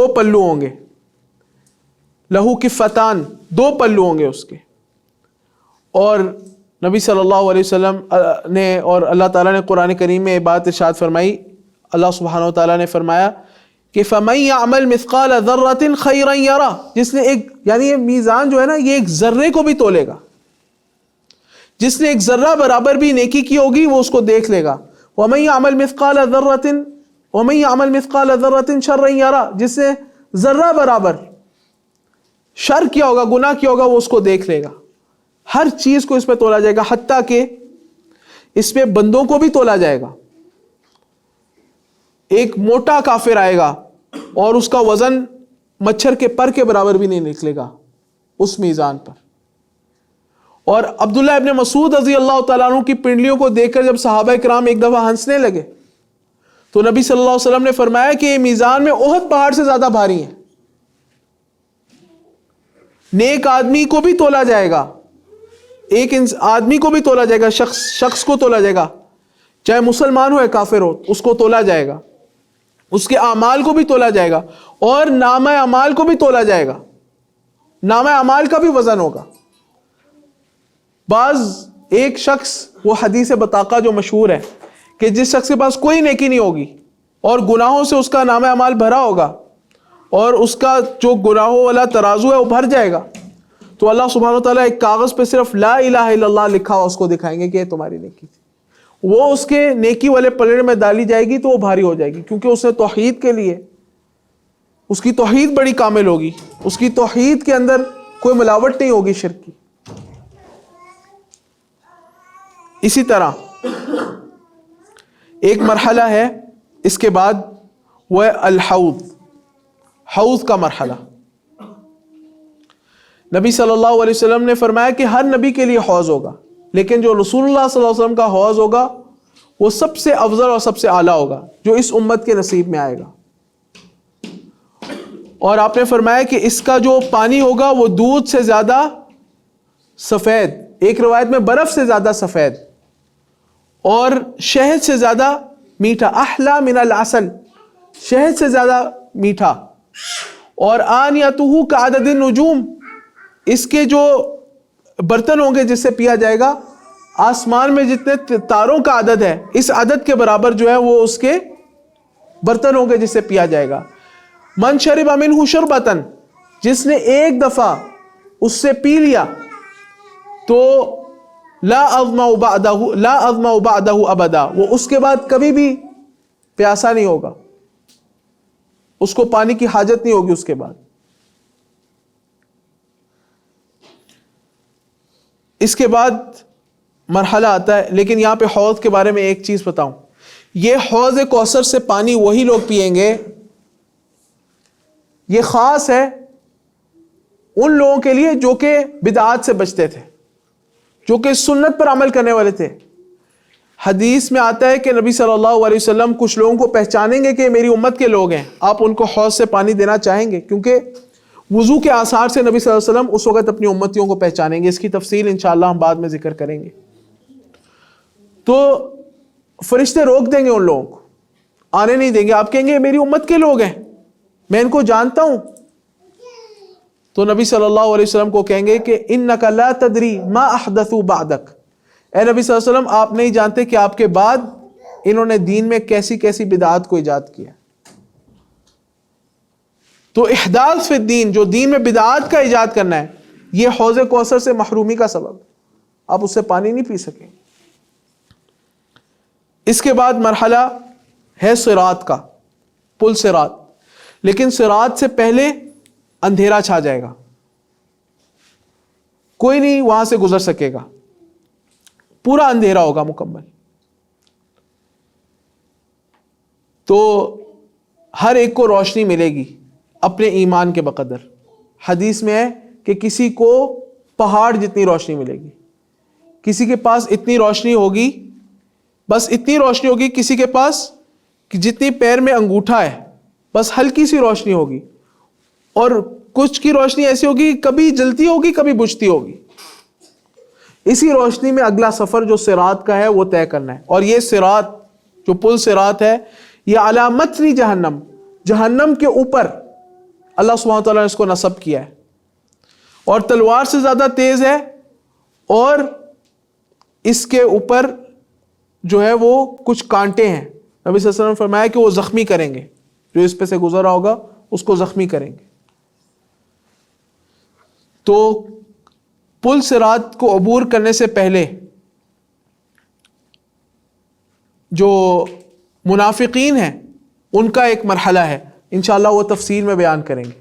پلو ہوں گے، لہو کفتان، دو پلو ہوں گے اس کے۔ اور نبی صلی اللہ علیہ وسلم نے اور اللہ تعالیٰ نے قرآن کریم میں یہ بات ارشاد فرمائی، اللہ سبحانہ و تعالیٰ نے فرمایا کہ فَمَن يَعْمَلْ مِثْقَالَ ذَرَّةٍ خَيْرًا يَرَهُ، جس نے ایک، یعنی یہ میزان جو ہے نا یہ ایک ذرے کو بھی تولے گا، جس نے ایک ذرہ برابر بھی نیکی کی ہوگی وہ اس کو دیکھ لے گا. وَمَن يَعْمَلْ مِثْقَالَ ذَرَّةٍ شَرًّا يَرَهُ، جس نے ذرہ برابر شر کیا ہوگا، گناہ کیا ہوگا، وہ اس کو دیکھ لے گا. ہر چیز کو اس پہ تولا جائے گا، حتیٰ کہ اس پہ بندوں کو بھی تولا جائے گا. ایک موٹا کافر آئے گا اور اس کا وزن مچھر کے پر کے برابر بھی نہیں نکلے گا اس میزان پر. اور عبداللہ ابن مسعود رضی اللہ تعالیٰ عنہ کی پنڈلیوں کو دیکھ کر جب صحابہ کرام ایک دفعہ ہنسنے لگے تو نبی صلی اللہ علیہ وسلم نے فرمایا کہ یہ میزان میں احد پہاڑ سے زیادہ بھاری ہیں. نیک آدمی کو بھی تولا جائے گا، ایک آدمی کو بھی تولا جائے گا، شخص کو تولا جائے گا، چاہے مسلمان ہو یا کافر ہو، اس کو تولا جائے گا، اس کے اعمال کو بھی تولا جائے گا، اور نامہ اعمال کو بھی تولا جائے گا. نامہ اعمال کا بھی وزن ہوگا. ایک شخص، وہ حدیث بطاقہ جو مشہور ہے کہ جس شخص کے پاس کوئی نیکی نہیں ہوگی اور گناہوں سے اس کا نامہ اعمال بھرا ہوگا اور اس کا جو گناہوں والا ترازو ہے وہ بھر جائے گا، تو اللہ سبحانہ وتعالیٰ ایک کاغذ پہ صرف لا الہ الا اللہ لکھا ہوا اس کو دکھائیں گے کہ یہ تمہاری نیکی تھی. وہ اس کے نیکی والے پلڑے میں ڈالی جائے گی تو وہ بھاری ہو جائے گی، کیونکہ اس نے توحید کے لیے، اس کی توحید بڑی کامل ہوگی، اس کی توحید کے اندر کوئی ملاوٹ نہیں ہوگی شرک کی. اسی طرح ایک مرحلہ ہے اس کے بعد، وہ ہے الحوض، حوض کا مرحلہ. نبی صلی اللہ علیہ وسلم نے فرمایا کہ ہر نبی کے لیے حوض ہوگا، لیکن جو رسول اللہ صلی اللہ علیہ وسلم کا حوض ہوگا وہ سب سے افضل اور سب سے اعلیٰ ہوگا، جو اس امت کے نصیب میں آئے گا. اور آپ نے فرمایا کہ اس کا جو پانی ہوگا وہ دودھ سے زیادہ سفید، ایک روایت میں برف سے زیادہ سفید، اور شہد سے زیادہ میٹھا، احلا من العسل، شہد سے زیادہ میٹھا. اور آنیتہ کعدد النجوم، اس کے جو برتن ہوں گے جس سے پیا جائے گا، آسمان میں جتنے تاروں کا عدد ہے اس عدد کے برابر جو ہے وہ اس کے برتن ہوں گے جس سے پیا جائے گا. من شرب منہ شربتن، جس نے ایک دفعہ اس سے پی لیا تو لا اظمأ بعدہ ابدا، وہ اس کے بعد کبھی بھی پیاسا نہیں ہوگا، اس کو پانی کی حاجت نہیں ہوگی اس کے بعد. اس کے بعد مرحلہ آتا ہے، لیکن یہاں پہ حوض کے بارے میں ایک چیز بتاؤں، یہ حوض کوثر سے پانی وہی لوگ پئیں گے، یہ خاص ہے ان لوگوں کے لیے جو کہ بدعات سے بچتے تھے، جو کہ سنت پر عمل کرنے والے تھے. حدیث میں آتا ہے کہ نبی صلی اللہ علیہ وسلم کچھ لوگوں کو پہچانیں گے کہ میری امت کے لوگ ہیں، آپ ان کو حوض سے پانی دینا چاہیں گے، کیونکہ وضو کے آثار سے نبی صلی اللہ علیہ وسلم اس وقت اپنی امتیوں کو پہچانیں گے. اس کی تفصیل انشاءاللہ ہم بعد میں ذکر کریں گے. تو فرشتے روک دیں گے ان لوگوں کو، آنے نہیں دیں گے. آپ کہیں گے میری امت کے لوگ ہیں، میں ان کو جانتا ہوں. تو نبی صلی اللہ علیہ وسلم کو کہیں گے کہ انک لا تدری ما احدثوا بعدک، اے نبی صلی اللہ علیہ وسلم آپ نہیں جانتے کہ آپ کے بعد انہوں نے دین میں کیسی کیسی بدعات کو ایجاد کیا. تو احداث فی الدین، جو دین میں بدعات کا ایجاد کرنا ہے، یہ حوض کوثر سے محرومی کا سبب، آپ اس سے پانی نہیں پی سکیں. اس کے بعد مرحلہ ہے صراط کا، پل صراط. لیکن صراط سے پہلے اندھیرا چھا جائے گا، کوئی نہیں وہاں سے گزر سکے گا، پورا اندھیرا ہوگا مکمل. تو ہر ایک کو روشنی ملے گی اپنے ایمان کے بقدر. حدیث میں ہے کہ کسی کو پہاڑ جتنی روشنی ملے گی، کسی کے پاس اتنی روشنی ہوگی، بس اتنی روشنی ہوگی کسی کے پاس کہ جتنی پیر میں انگوٹھا ہے، بس ہلکی سی روشنی ہوگی. اور کچھ کی روشنی ایسی ہوگی کبھی جلتی ہوگی کبھی بجھتی ہوگی. اسی روشنی میں اگلا سفر جو صراط کا ہے وہ طے کرنا ہے. اور یہ صراط جو پل صراط ہے یہ علی متن جہنم، جہنم کے اوپر اللہ سبحانہ وتعالیٰ نے اس کو نصب کیا ہے، اور تلوار سے زیادہ تیز ہے، اور اس کے اوپر جو ہے وہ کچھ کانٹے ہیں. نبی صلی اللہ علیہ وسلم نے فرمایا کہ وہ زخمی کریں گے جو اس پہ سے گزر رہا ہوگا اس کو زخمی کریں گے. تو پل صراط کو عبور کرنے سے پہلے جو منافقین ہیں ان کا ایک مرحلہ ہے، انشاءاللہ وہ تفصیل میں بیان کریں گے.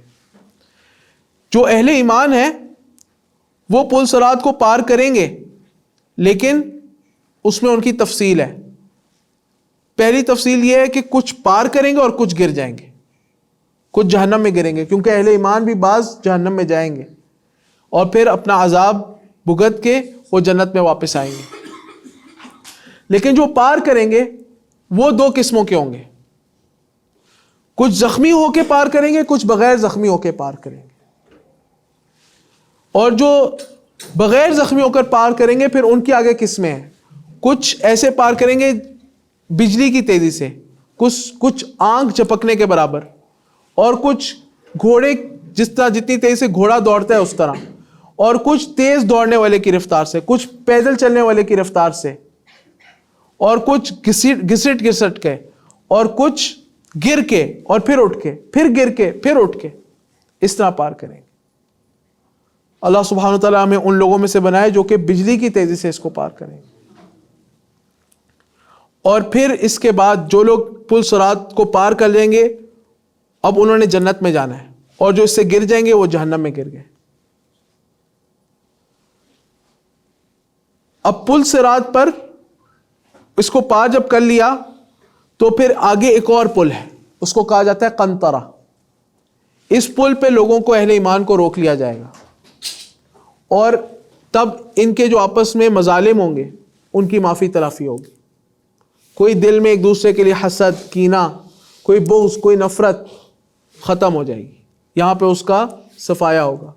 جو اہل ایمان ہیں وہ پل صراط کو پار کریں گے، لیکن اس میں ان کی تفصیل ہے. پہلی تفصیل یہ ہے کہ کچھ پار کریں گے اور کچھ گر جائیں گے، کچھ جہنم میں گریں گے، کیونکہ اہل ایمان بھی بعض جہنم میں جائیں گے اور پھر اپنا عذاب بھگت کے وہ جنت میں واپس آئیں گے. لیکن جو پار کریں گے وہ دو قسموں کے ہوں گے، کچھ زخمی ہو کے پار کریں گے، کچھ بغیر زخمی ہو کے پار کریں گے. اور جو بغیر زخمی ہو کر پار کریں گے پھر ان کی آگے قسمیں ہیں. کچھ ایسے پار کریں گے بجلی کی تیزی سے، کچھ آنکھ جھپکنے کے برابر، اور کچھ گھوڑے جس طرح جتنی تیزی سے گھوڑا دوڑتا ہے اس طرح، اور کچھ تیز دوڑنے والے کی رفتار سے، کچھ پیدل چلنے والے کی رفتار سے، اور کچھ گھسٹ کے، اور کچھ گر کے اور پھر اٹھ کے، پھر گر کے پھر اٹھ کے، اس طرح پار کریں گے. اللہ سبحانہ وتعالی ہمیں ان لوگوں میں سے بنائے جو کہ بجلی کی تیزی سے اس کو پار کریں گے. اور پھر اس کے بعد جو لوگ پل صراط کو پار کر لیں گے اب انہوں نے جنت میں جانا ہے، اور جو اس سے گر جائیں گے وہ جہنم میں گر گئے. اب پل صراط پر اس کو پار جب کر لیا تو پھر آگے ایک اور پل ہے، اس کو کہا جاتا ہے قنطرہ. اس پل پہ لوگوں کو، اہل ایمان کو روک لیا جائے گا، اور تب ان کے جو آپس میں مظالم ہوں گے ان کی معافی تلافی ہوگی. کوئی دل میں ایک دوسرے کے لیے حسد، کینہ، کوئی بغض، کوئی نفرت ختم ہو جائے گی. یہاں پہ اس کا صفایا ہوگا.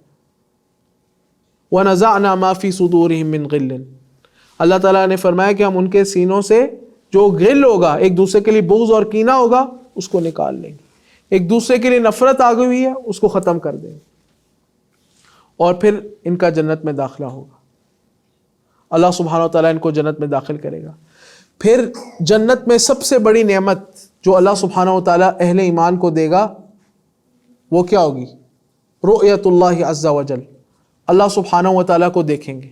وَنَزَعْنَا مَا فِي صُدُورِهِم مِّن غِلٍّ. اللہ تعالیٰ نے فرمایا کہ ہم ان کے سینوں سے جو غل ہوگا، ایک دوسرے کے لیے بغض اور کینہ ہوگا، اس کو نکال لیں گے. ایک دوسرے کے لیے نفرت آ گئی ہوئی ہے اس کو ختم کر دیں گے، اور پھر ان کا جنت میں داخلہ ہوگا. اللہ سبحانہ و تعالیٰ ان کو جنت میں داخل کرے گا. پھر جنت میں سب سے بڑی نعمت جو اللہ سبحانہ و تعالیٰ اہل ایمان کو دے گا وہ کیا ہوگی؟ رؤیت اللہ عز وجل. اللہ سبحانہ و تعالیٰ کو دیکھیں گے.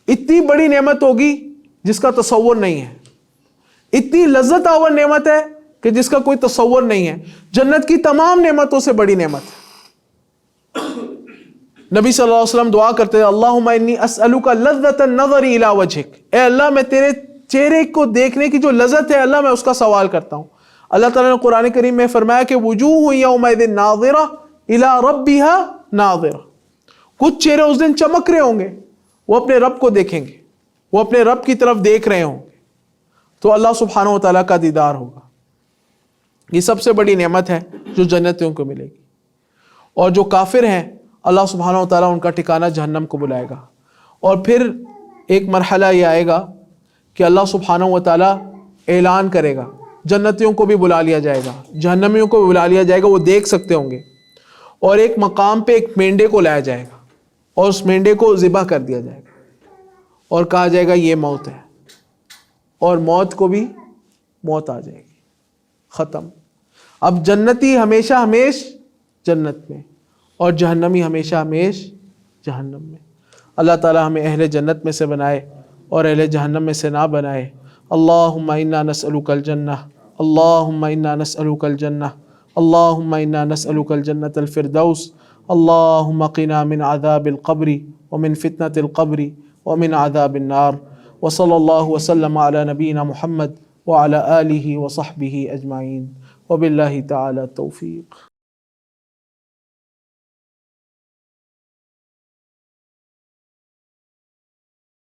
اتنی بڑی نعمت ہوگی جس کا تصور نہیں ہے، اتنی لذت آور نعمت ہے کہ جس کا کوئی تصور نہیں ہے. جنت کی تمام نعمتوں سے بڑی نعمت ہے. نبی صلی اللہ علیہ وسلم دعا کرتے ہیں اللہم انی اسألک لذت النظر الی وجہک. اے اللہ میں تیرے چہرے کو دیکھنے کی جو لذت ہے اللہ میں اس کا سوال کرتا ہوں. اللہ تعالیٰ نے قرآن کریم میں فرمایا کہ وجوہ یومئذ ناظرہ الی ربها ناظرہ. کچھ چہرے اس دن چمک رہے ہوں گے، وہ اپنے رب کو دیکھیں گے، وہ اپنے رب کی طرف دیکھ رہے ہوں گے، تو اللہ سبحانہ و تعالیٰ کا دیدار ہوگا. یہ سب سے بڑی نعمت ہے جو جنتیوں کو ملے گی. اور جو کافر ہیں اللہ سبحانہ و تعالیٰ ان کا ٹھکانہ جہنم کو بلائے گا. اور پھر ایک مرحلہ یہ آئے گا کہ اللہ سبحانہ و تعالیٰ اعلان کرے گا، جنتیوں کو بھی بلا لیا جائے گا، جہنمیوں کو بھی بلا لیا جائے گا، وہ دیکھ سکتے ہوں گے. اور ایک مقام پہ ایک مینڈے کو لایا جائے گا اور اس مینڈے کو ذبح کر دیا جائے گا اور کہا جائے گا یہ موت ہے، اور موت کو بھی موت آ جائے گی، ختم. اب جنتی ہمیشہ ہمیش جنت میں اور جہنمی ہمیشہ ہمیش جہنم میں. اللہ تعالی ہمیں اہل جنت میں سے بنائے اور اہل جہنم میں سے نہ بنائے. اللہم انا نسألک الجنہ، اللہم انا نسألک الجنہ، اللہم انا نسألک الجنة الفردوس. اللہم قنا من عذاب القبر ومن فتنة القبر ومن عذاب النار. وصلی اللہ وسلم علی نبینا محمد وعلى آلہ وصحبہ اجمعین، وباللہ تعالی التوفیق.